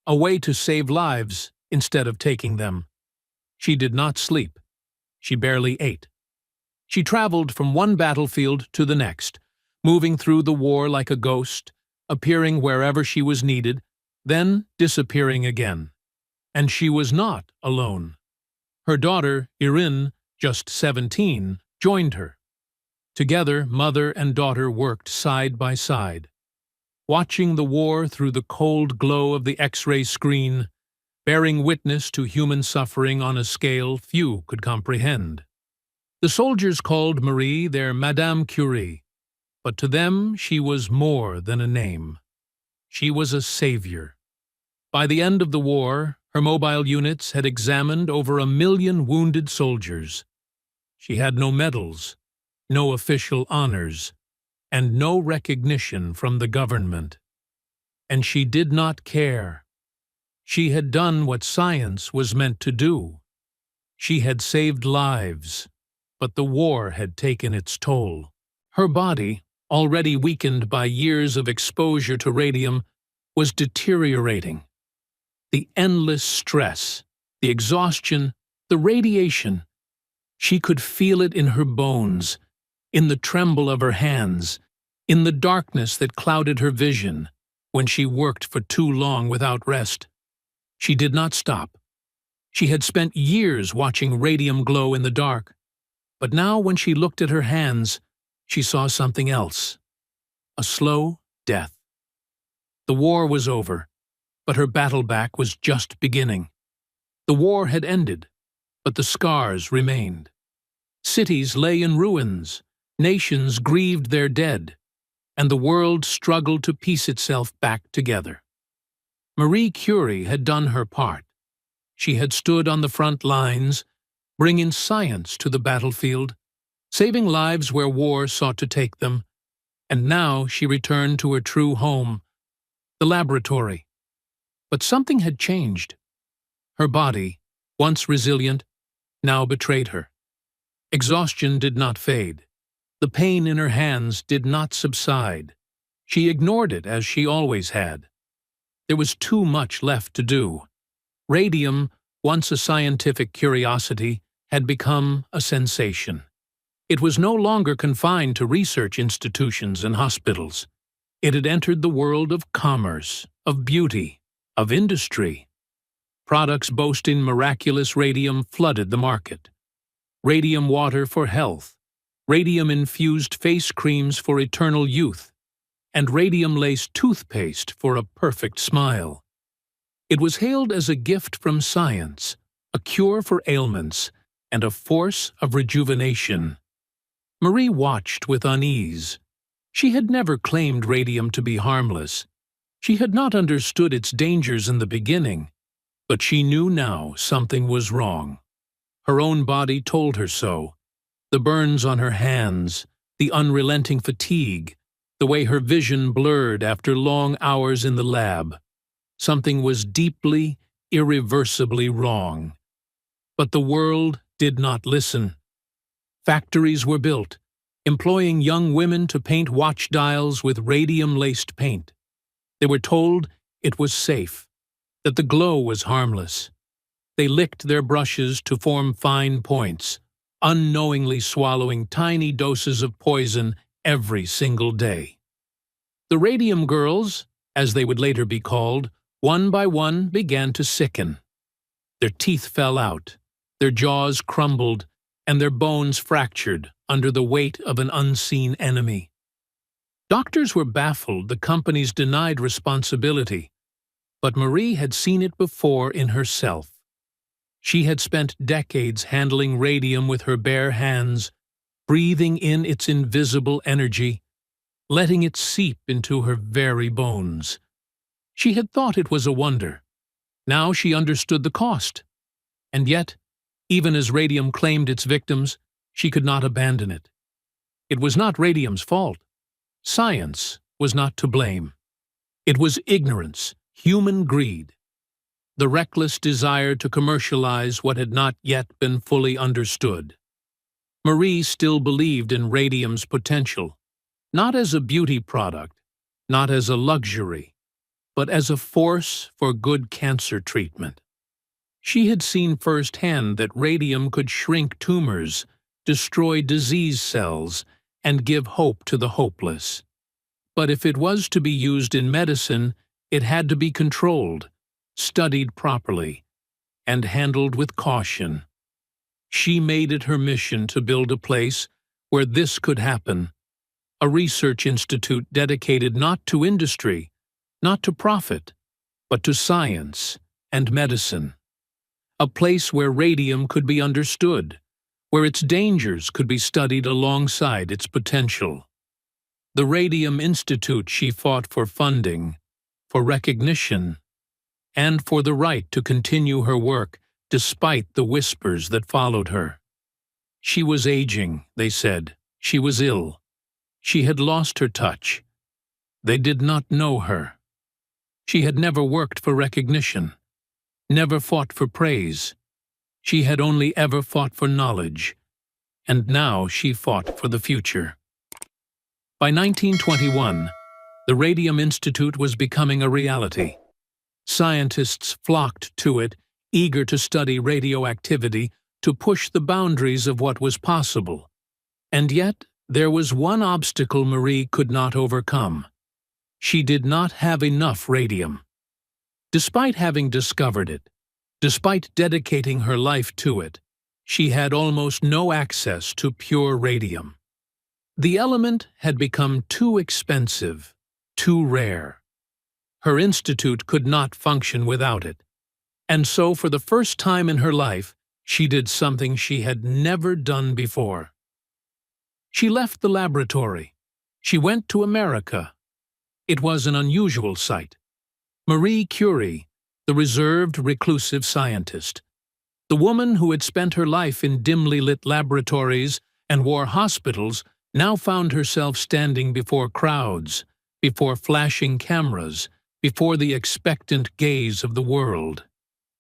a way to save lives instead of taking them. She did not sleep. She barely ate. She traveled from one battlefield to the next, moving through the war like a ghost, appearing wherever she was needed, then disappearing again. And she was not alone. Her daughter, Irin, just 17, joined her. Together, mother and daughter worked side by side, watching the war through the cold glow of the X-ray screen, bearing witness to human suffering on a scale few could comprehend. The soldiers called Marie their Madame Curie, but to them she was more than a name. She was a savior. By the end of the war, her mobile units had examined over 1 million wounded soldiers. She had no medals, no official honors, and no recognition from the government. And she did not care. She had done what science was meant to do. She had saved lives, but the war had taken its toll. Her body, already weakened by years of exposure to radium, was deteriorating. The endless stress, the exhaustion, the radiation. She could feel it in her bones, in the tremble of her hands, in the darkness that clouded her vision when she worked for too long without rest. She did not stop. She had spent years watching radium glow in the dark, but now when she looked at her hands, she saw something else. A slow death. The war was over, but her battle back was just beginning. The war had ended, but the scars remained. Cities lay in ruins, nations grieved their dead, and the world struggled to piece itself back together. Marie Curie had done her part. She had stood on the front lines, bringing science to the battlefield, saving lives where war sought to take them, and now she returned to her true home, the laboratory. But something had changed. Her body, once resilient, now betrayed her. Exhaustion did not fade. The pain in her hands did not subside. She ignored it as she always had. There was too much left to do. Radium, once a scientific curiosity, had become a sensation. It was no longer confined to research institutions and hospitals. It had entered the world of commerce, of beauty, of industry. Products boasting miraculous radium flooded the market. Radium water for health, radium-infused face creams for eternal youth, and radium-laced toothpaste for a perfect smile. It was hailed as a gift from science, a cure for ailments, and a force of rejuvenation. Marie watched with unease. She had never claimed radium to be harmless. She had not understood its dangers in the beginning, but she knew now something was wrong. Her own body told her so. The burns on her hands, the unrelenting fatigue, the way her vision blurred after long hours in the lab. Something was deeply, irreversibly wrong. But the world did not listen. Factories were built, employing young women to paint watch dials with radium-laced paint. They were told it was safe, that the glow was harmless. They licked their brushes to form fine points, unknowingly swallowing tiny doses of poison every single day. The radium girls, as they would later be called, one by one began to sicken. Their teeth fell out, their jaws crumbled, and their bones fractured under the weight of an unseen enemy. Doctors were baffled the companies denied responsibility, but Marie had seen it before in herself. She had spent decades handling radium with her bare hands, breathing in its invisible energy, letting it seep into her very bones. She had thought it was a wonder. Now she understood the cost. And yet, even as radium claimed its victims, she could not abandon it. It was not radium's fault. Science was not to blame. It was ignorance, human greed, the reckless desire to commercialize what had not yet been fully understood. Marie still believed in radium's potential, not as a beauty product, not as a luxury, but as a force for good cancer treatment. She had seen firsthand that radium could shrink tumors, destroy disease cells, and give hope to the hopeless. But if it was to be used in medicine, it had to be controlled, studied properly, and handled with caution. She made it her mission to build a place where this could happen, a research institute dedicated not to industry, not to profit, but to science and medicine. A place where radium could be understood, where its dangers could be studied alongside its potential. The Radium Institute she fought for funding, for recognition, and for the right to continue her work despite the whispers that followed her. She was aging, they said. She was ill. She had lost her touch. They did not know her. She had never worked for recognition, never fought for praise. She had only ever fought for knowledge, and now she fought for the future. By 1921, the Radium Institute was becoming a reality. Scientists flocked to it, eager to study radioactivity, to push the boundaries of what was possible. And yet, there was one obstacle Marie could not overcome. She did not have enough radium. Despite having discovered it, despite dedicating her life to it, she had almost no access to pure radium. The element had become too expensive, too rare. Her institute could not function without it, and so for the first time in her life, she did something she had never done before. She left the laboratory. She went to America. It was an unusual sight. Marie Curie, the reserved, reclusive scientist, the woman who had spent her life in dimly lit laboratories and war hospitals, now found herself standing before crowds, before flashing cameras, before the expectant gaze of the world.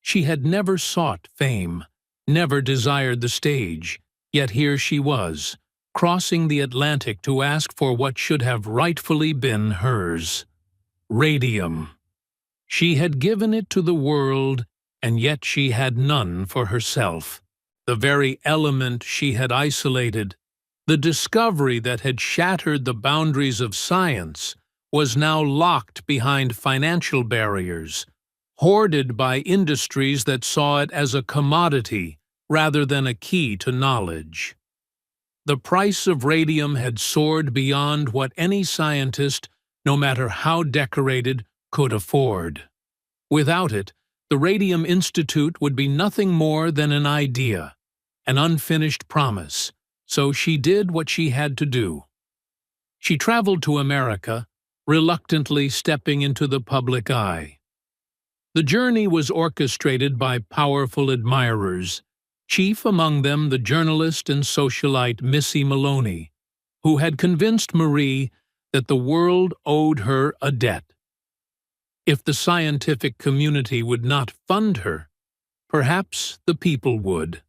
She had never sought fame, never desired the stage, yet here she was, crossing the Atlantic to ask for what should have rightfully been hers: radium. She had given it to the world, and yet she had none for herself. The very element she had isolated, the discovery that had shattered the boundaries of science, was now locked behind financial barriers, hoarded by industries that saw it as a commodity rather than a key to knowledge. The price of radium had soared beyond what any scientist, no matter how decorated, could afford. Without it, the Radium Institute would be nothing more than an idea, an unfinished promise, so she did what she had to do. She traveled to America, reluctantly stepping into the public eye. The journey was orchestrated by powerful admirers, chief among them the journalist and socialite Missy Maloney, who had convinced Marie that the world owed her a debt. If the scientific community would not fund her, perhaps the people would,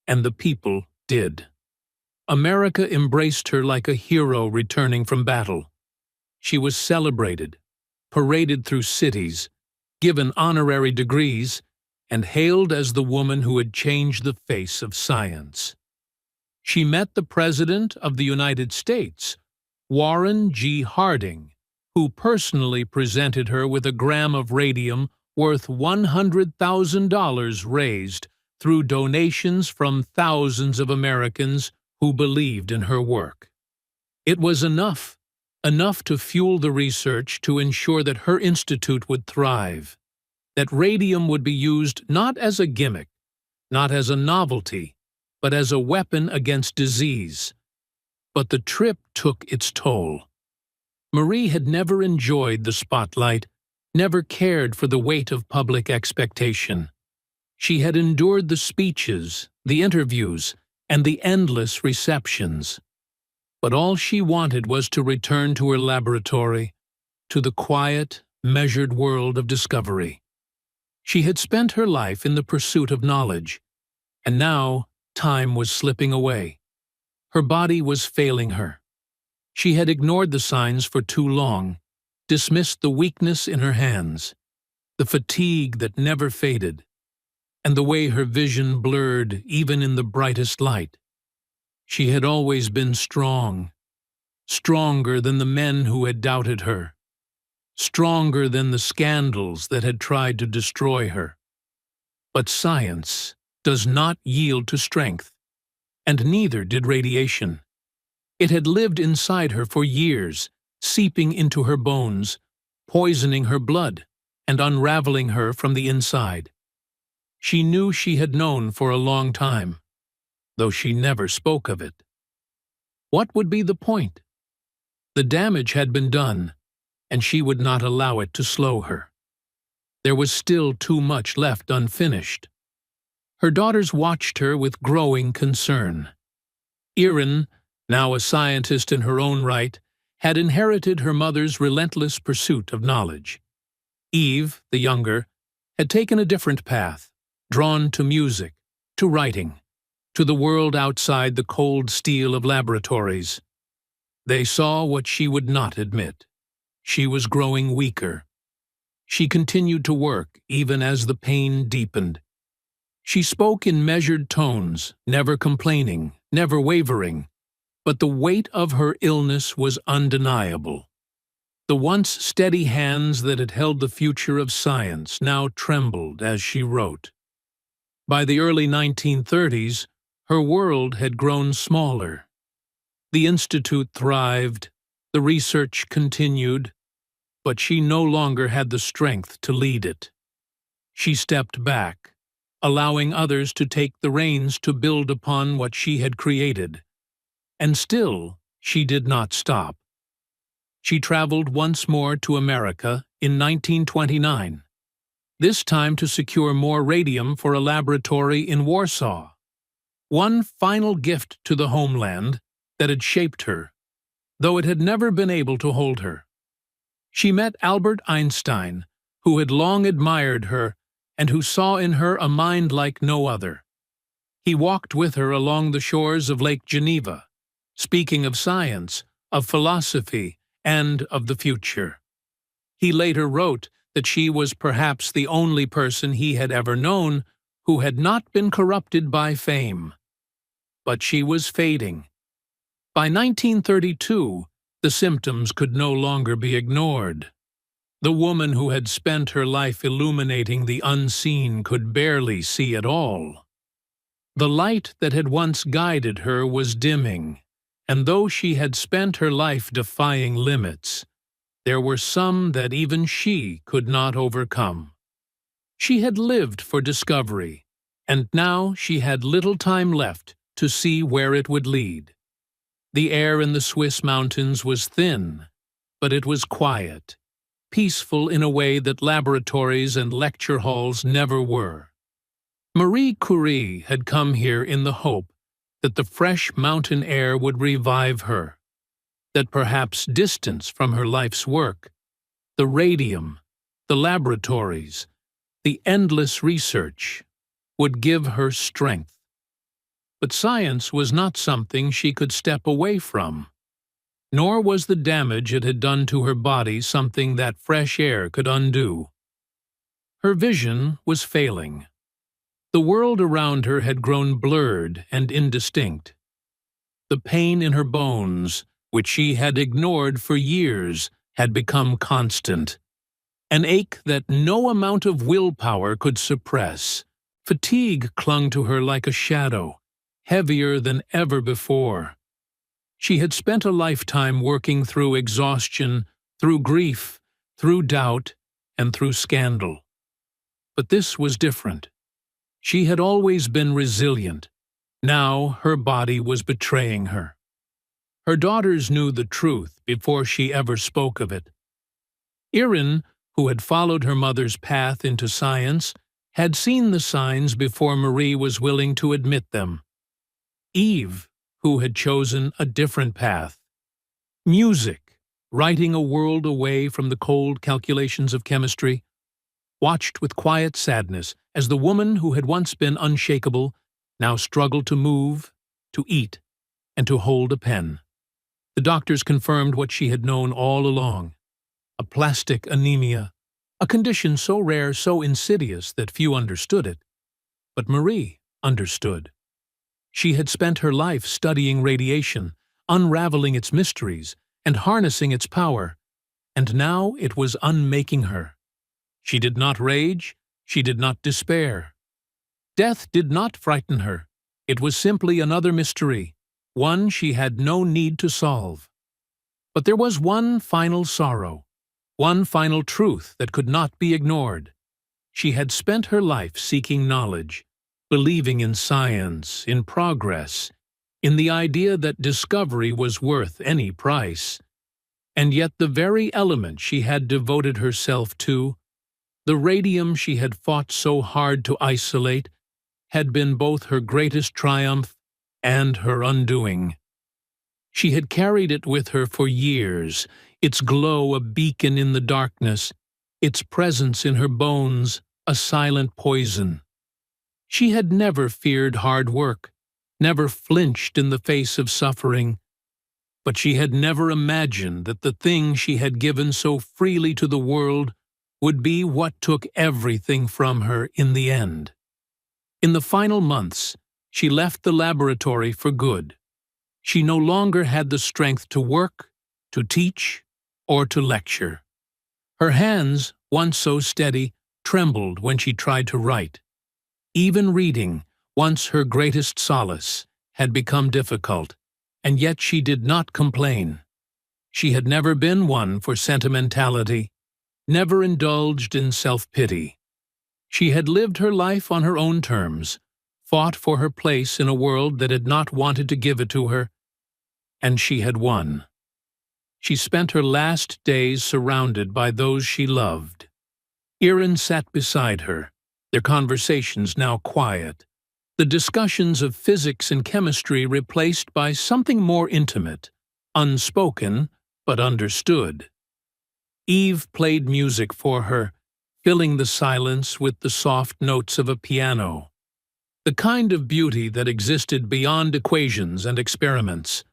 and the people did. America embraced her like a hero returning from battle. She was celebrated, paraded through cities, given honorary degrees, and hailed as the woman who had changed the face of science. She met the President of the United States, Warren G. Harding, who personally presented her with a gram of radium worth $100,000 raised through donations from thousands of Americans who believed in her work. It was enough to fuel the research to ensure that her institute would thrive, that radium would be used not as a gimmick, not as a novelty, but as a weapon against disease. But the trip took its toll. Marie had never enjoyed the spotlight, never cared for the weight of public expectation. She had endured the speeches, the interviews, and the endless receptions. But all she wanted was to return to her laboratory, to the quiet, measured world of discovery. She had spent her life in the pursuit of knowledge, and now time was slipping away. Her body was failing her. She had ignored the signs for too long, dismissed the weakness in her hands, the fatigue that never faded, and the way her vision blurred even in the brightest light. She had always been strong, stronger than the men who had doubted her, stronger than the scandals that had tried to destroy her. But science does not yield to strength, and neither did radiation. It had lived inside her for years, seeping into her bones, poisoning her blood, and unraveling her from the inside. She knew she had known for a long time, though she never spoke of it. What would be the point? The damage had been done, and she would not allow it to slow her. There was still too much left unfinished. Her daughters watched her with growing concern. Erin, now a scientist in her own right, had inherited her mother's relentless pursuit of knowledge. Eve, the younger, had taken a different path, drawn to music, to writing, to the world outside the cold steel of laboratories. They saw what she would not admit. She was growing weaker. She continued to work even as the pain deepened. She spoke in measured tones, never complaining, never wavering, but the weight of her illness was undeniable. The once steady hands that had held the future of science now trembled as she wrote. By the early 1930s, her world had grown smaller. The institute thrived, the research continued, but she no longer had the strength to lead it. She stepped back, allowing others to take the reins to build upon what she had created. And still, she did not stop. She traveled once more to America in 1929, this time to secure more radium for a laboratory in Warsaw. One final gift to the homeland that had shaped her, though it had never been able to hold her. She met Albert Einstein, who had long admired her and who saw in her a mind like no other. He walked with her along the shores of Lake Geneva, speaking of science, of philosophy, and of the future. He later wrote that she was perhaps the only person he had ever known who had not been corrupted by fame. But she was fading. By 1932, the symptoms could no longer be ignored. The woman who had spent her life illuminating the unseen could barely see at all. The light that had once guided her was dimming, and though she had spent her life defying limits, there were some that even she could not overcome. She had lived for discovery, and now she had little time left to see where it would lead. The air in the Swiss mountains was thin, but it was quiet, peaceful in a way that laboratories and lecture halls never were. Marie Curie had come here in the hope that the fresh mountain air would revive her, that perhaps distance from her life's work, the radium, the laboratories, the endless research, would give her strength. But science was not something she could step away from, nor was the damage it had done to her body something that fresh air could undo. Her vision was failing. The world around her had grown blurred and indistinct. The pain in her bones, which she had ignored for years, had become constant. An ache that no amount of willpower could suppress. Fatigue clung to her like a shadow, heavier than ever before. She had spent a lifetime working through exhaustion, through grief, through doubt, and through scandal. But this was different. She had always been resilient. Now her body was betraying her. Her daughters knew the truth before she ever spoke of it. Erin, who had followed her mother's path into science, had seen the signs before Marie was willing to admit them. Eve, who had chosen a different path. Music, writing a world away from the cold calculations of chemistry, watched with quiet sadness as the woman who had once been unshakable now struggled to move, to eat, and to hold a pen. The doctors confirmed what she had known all along: a plastic anemia, a condition so rare, so insidious that few understood it. But Marie understood. She had spent her life studying radiation, unraveling its mysteries, and harnessing its power, and now it was unmaking her. She did not rage, she did not despair. Death did not frighten her. It was simply another mystery, one she had no need to solve. But there was one final sorrow, one final truth that could not be ignored. She had spent her life seeking knowledge, believing in science, in progress, in the idea that discovery was worth any price. And yet the very element she had devoted herself to, the radium she had fought so hard to isolate, had been both her greatest triumph and her undoing. She had carried it with her for years, its glow a beacon in the darkness, its presence in her bones a silent poison. She had never feared hard work, never flinched in the face of suffering, but she had never imagined that the thing she had given so freely to the world would be what took everything from her in the end. In the final months, she left the laboratory for good. She no longer had the strength to work, to teach, or to lecture. Her hands, once so steady, trembled when she tried to write. Even reading, once her greatest solace, had become difficult, and yet she did not complain. She had never been one for sentimentality, never indulged in self-pity. She had lived her life on her own terms, fought for her place in a world that had not wanted to give it to her, and she had won. She spent her last days surrounded by those she loved. Erin sat beside her, their conversations now quiet, the discussions of physics and chemistry replaced by something more intimate, unspoken but understood. Eve played music for her, filling the silence with the soft notes of a piano, the kind of beauty that existed beyond equations and experiments.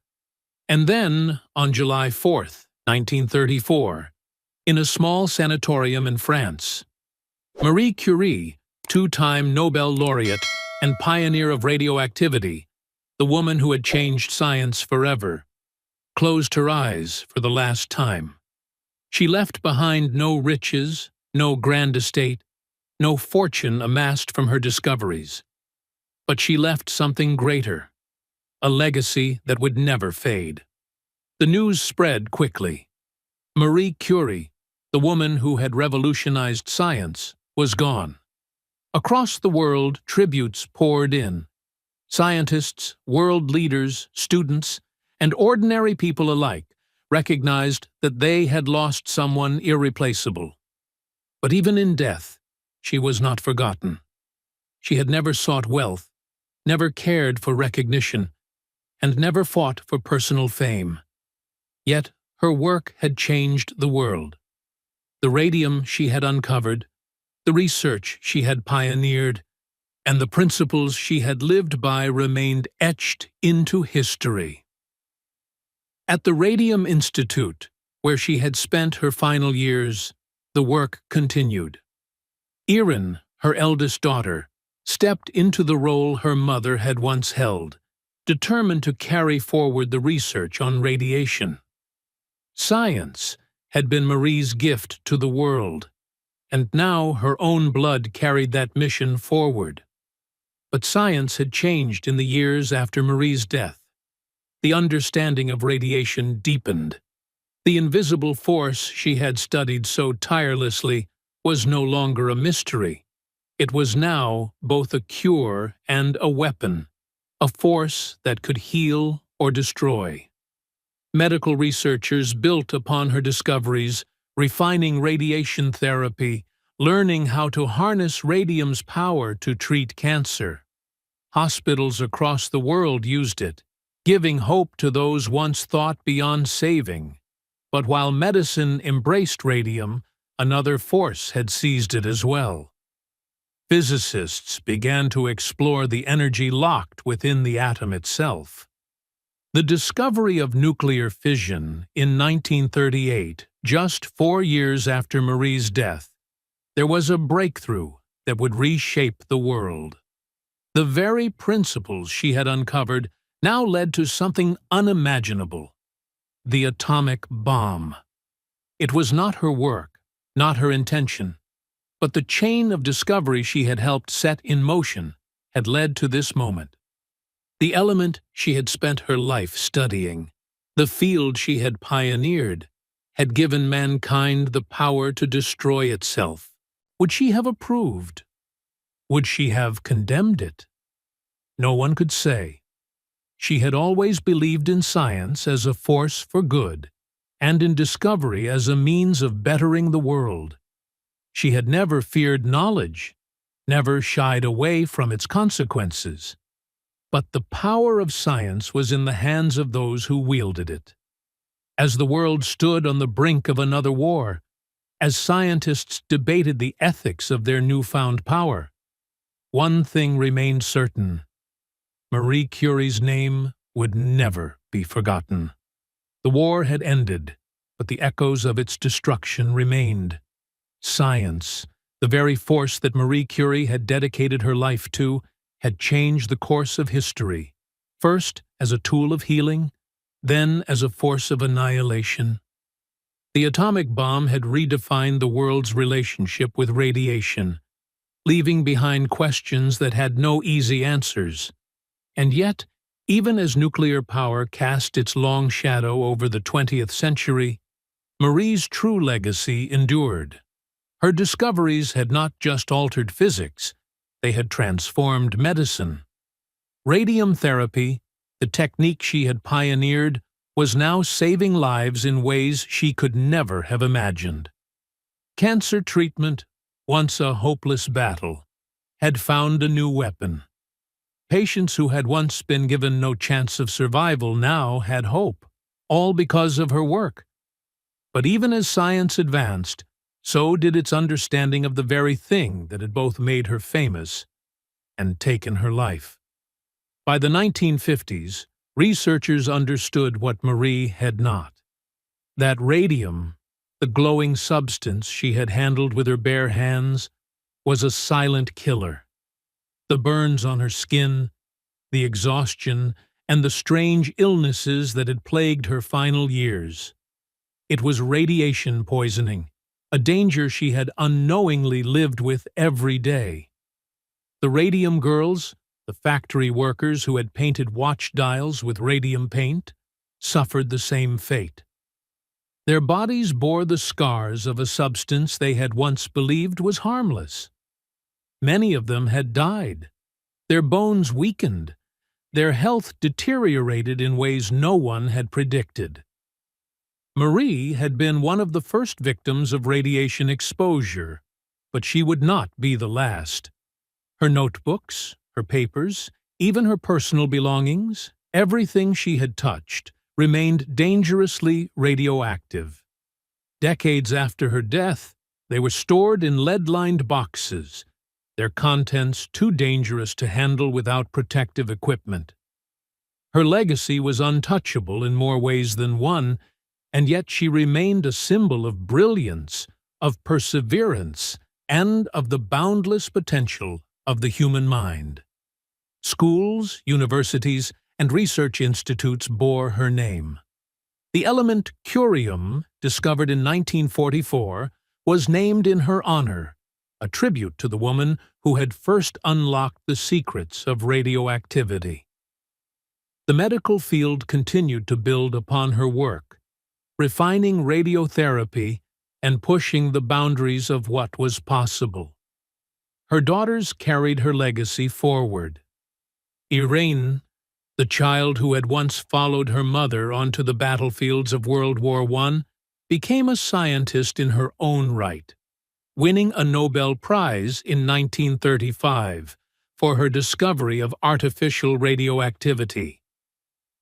And then, on July 4th, 1934, in a small sanatorium in France, Marie Curie, two-time Nobel laureate and pioneer of radioactivity, the woman who had changed science forever, closed her eyes for the last time. She left behind no riches, no grand estate, no fortune amassed from her discoveries. But she left something greater, a legacy that would never fade. The news spread quickly. Marie Curie, the woman who had revolutionized science, was gone. Across the world, tributes poured in. Scientists, world leaders, students, and ordinary people alike recognized that they had lost someone irreplaceable. But even in death, she was not forgotten. She had never sought wealth, never cared for recognition, and never fought for personal fame. Yet her work had changed the world. The radium she had uncovered, the research she had pioneered, and the principles she had lived by remained etched into history. At the Radium Institute, where she had spent her final years, the work continued. Erin, her eldest daughter, stepped into the role her mother had once held, determined to carry forward the research on radiation. Science had been Marie's gift to the world, and now her own blood carried that mission forward. But science had changed in the years after Marie's death. The understanding of radiation deepened. The invisible force she had studied so tirelessly was no longer a mystery. It was now both a cure and a weapon, a force that could heal or destroy. Medical researchers built upon her discoveries, refining radiation therapy, learning how to harness radium's power to treat cancer. Hospitals across the world used it, giving hope to those once thought beyond saving. But while medicine embraced radium, another force had seized it as well. Physicists began to explore the energy locked within the atom itself. The discovery of nuclear fission in 1938, just 4 years after Marie's death, there was a breakthrough that would reshape the world. The very principles she had uncovered now led to something unimaginable: the atomic bomb. It was not her work, not her intention, but the chain of discovery she had helped set in motion had led to this moment. The element she had spent her life studying, the field she had pioneered, had given mankind the power to destroy itself. Would she have approved? Would she have condemned it? No one could say. She had always believed in science as a force for good, and in discovery as a means of bettering the world. She had never feared knowledge, never shied away from its consequences. But the power of science was in the hands of those who wielded it. As the world stood on the brink of another war, as scientists debated the ethics of their newfound power, one thing remained certain: Marie Curie's name would never be forgotten. The war had ended, but the echoes of its destruction remained. Science, the very force that Marie Curie had dedicated her life to, had changed the course of history, first as a tool of healing, then as a force of annihilation. The atomic bomb had redefined the world's relationship with radiation, leaving behind questions that had no easy answers. And yet, even as nuclear power cast its long shadow over the 20th century, Marie's true legacy endured. Her discoveries had not just altered physics, they had transformed medicine. Radium therapy, the technique she had pioneered, was now saving lives in ways she could never have imagined. Cancer treatment, once a hopeless battle, had found a new weapon. Patients who had once been given no chance of survival now had hope, all because of her work. But even as science advanced, so did its understanding of the very thing that had both made her famous and taken her life. By the 1950s, researchers understood what Marie had not: that radium, the glowing substance she had handled with her bare hands, was a silent killer. The burns on her skin, the exhaustion, and the strange illnesses that had plagued her final years. It was radiation poisoning, a danger she had unknowingly lived with every day. The radium girls, the factory workers who had painted watch dials with radium paint, suffered the same fate. Their bodies bore the scars of a substance they had once believed was harmless. Many of them had died. Their bones weakened. Their health deteriorated in ways no one had predicted. Marie had been one of the first victims of radiation exposure, but she would not be the last. Her notebooks, her papers, even her personal belongings, everything she had touched, remained dangerously radioactive. Decades after her death, they were stored in lead-lined boxes, their contents too dangerous to handle without protective equipment. Her legacy was untouchable in more ways than one, and yet she remained a symbol of brilliance, of perseverance, and of the boundless potential of the human mind. Schools, universities, and research institutes bore her name. The element curium, discovered in 1944, was named in her honor, a tribute to the woman who had first unlocked the secrets of radioactivity. The medical field continued to build upon her work, refining radiotherapy and pushing the boundaries of what was possible. Her daughters carried her legacy forward. Irene, the child who had once followed her mother onto the battlefields of World War I, became a scientist in her own right, winning a Nobel Prize in 1935 for her discovery of artificial radioactivity.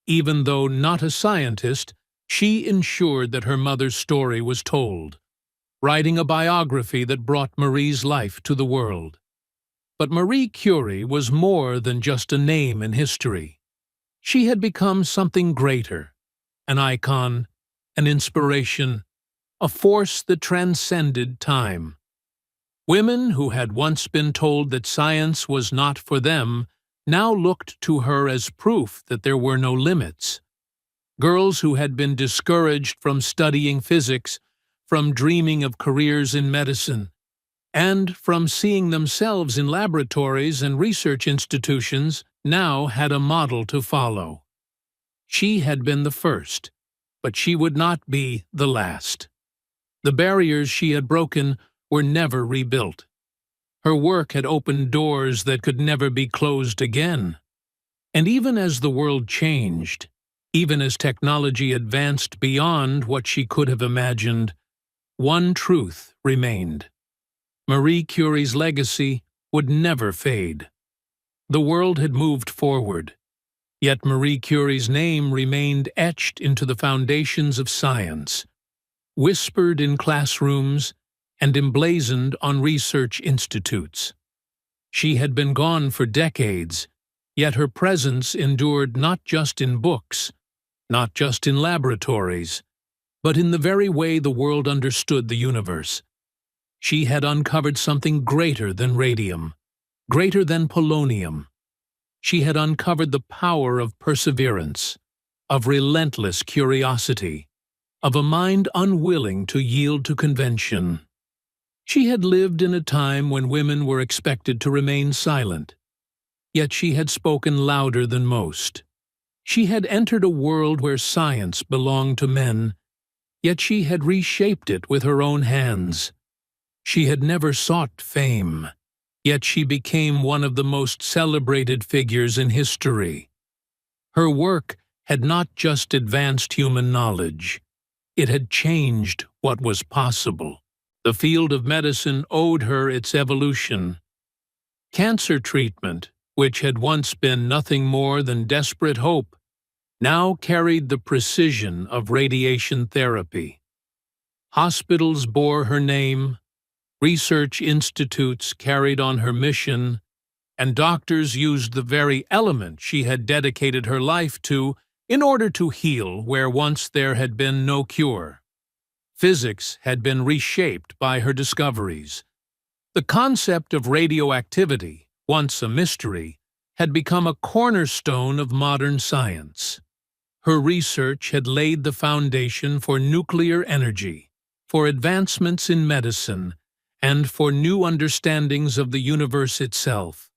Even though not a scientist, she ensured that her mother's story was told, writing a biography that brought Marie's life to the world. But Marie Curie was more than just a name in history. She had become something greater, an icon, an inspiration, a force that transcended time. Women who had once been told that science was not for them now looked to her as proof that there were no limits. Girls who had been discouraged from studying physics, from dreaming of careers in medicine, and from seeing themselves in laboratories and research institutions now had a model to follow. She had been the first, but she would not be the last. The barriers she had broken were never rebuilt. Her work had opened doors that could never be closed again. And even as the world changed, even as technology advanced beyond what she could have imagined, one truth remained. Marie Curie's legacy would never fade. The world had moved forward, yet Marie Curie's name remained etched into the foundations of science, whispered in classrooms, and emblazoned on research institutes. She had been gone for decades, yet her presence endured not just in books, not just in laboratories, but in the very way the world understood the universe. She had uncovered something greater than radium, greater than polonium. She had uncovered the power of perseverance, of relentless curiosity, of a mind unwilling to yield to convention. She had lived in a time when women were expected to remain silent, yet she had spoken louder than most. She had entered a world where science belonged to men, yet she had reshaped it with her own hands. She had never sought fame, yet she became one of the most celebrated figures in history. Her work had not just advanced human knowledge, it had changed what was possible. The field of medicine owed her its evolution. Cancer treatment, which had once been nothing more than desperate hope, now carried the precision of radiation therapy. Hospitals bore her name, research institutes carried on her mission, and doctors used the very element she had dedicated her life to in order to heal where once there had been no cure. Physics had been reshaped by her discoveries. The concept of radioactivity, once a mystery, had become a cornerstone of modern science. Her research had laid the foundation for nuclear energy, for advancements in medicine, and for new understandings of the universe itself.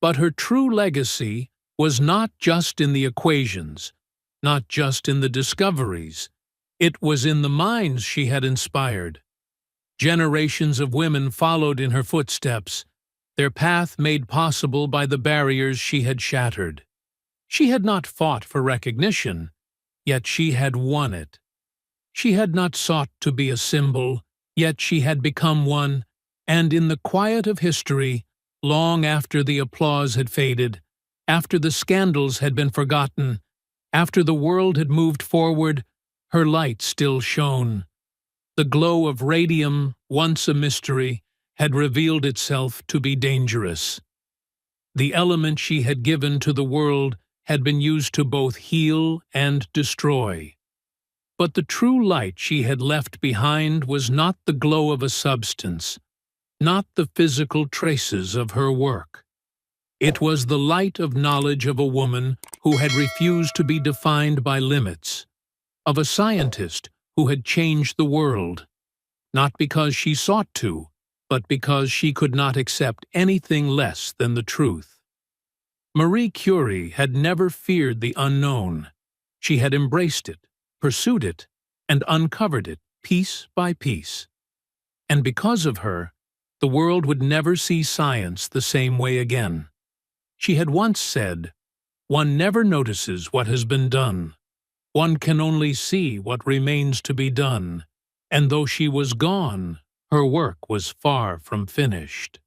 But her true legacy was not just in the equations, not just in the discoveries. It was in the minds she had inspired. Generations of women followed in her footsteps, their path made possible by the barriers she had shattered. She had not fought for recognition, yet she had won it. She had not sought to be a symbol, yet she had become one, and in the quiet of history, long after the applause had faded, after the scandals had been forgotten, after the world had moved forward, her light still shone. The glow of radium, once a mystery, had revealed itself to be dangerous. The element she had given to the world had been used to both heal and destroy. But the true light she had left behind was not the glow of a substance, not the physical traces of her work. It was the light of knowledge of a woman who had refused to be defined by limits, of a scientist who had changed the world, not because she sought to, but because she could not accept anything less than the truth. Marie Curie had never feared the unknown. She had embraced it, pursued it, and uncovered it piece by piece. And because of her, the world would never see science the same way again. She had once said, "One never notices what has been done. One can only see what remains to be done." And though she was gone, her work was far from finished.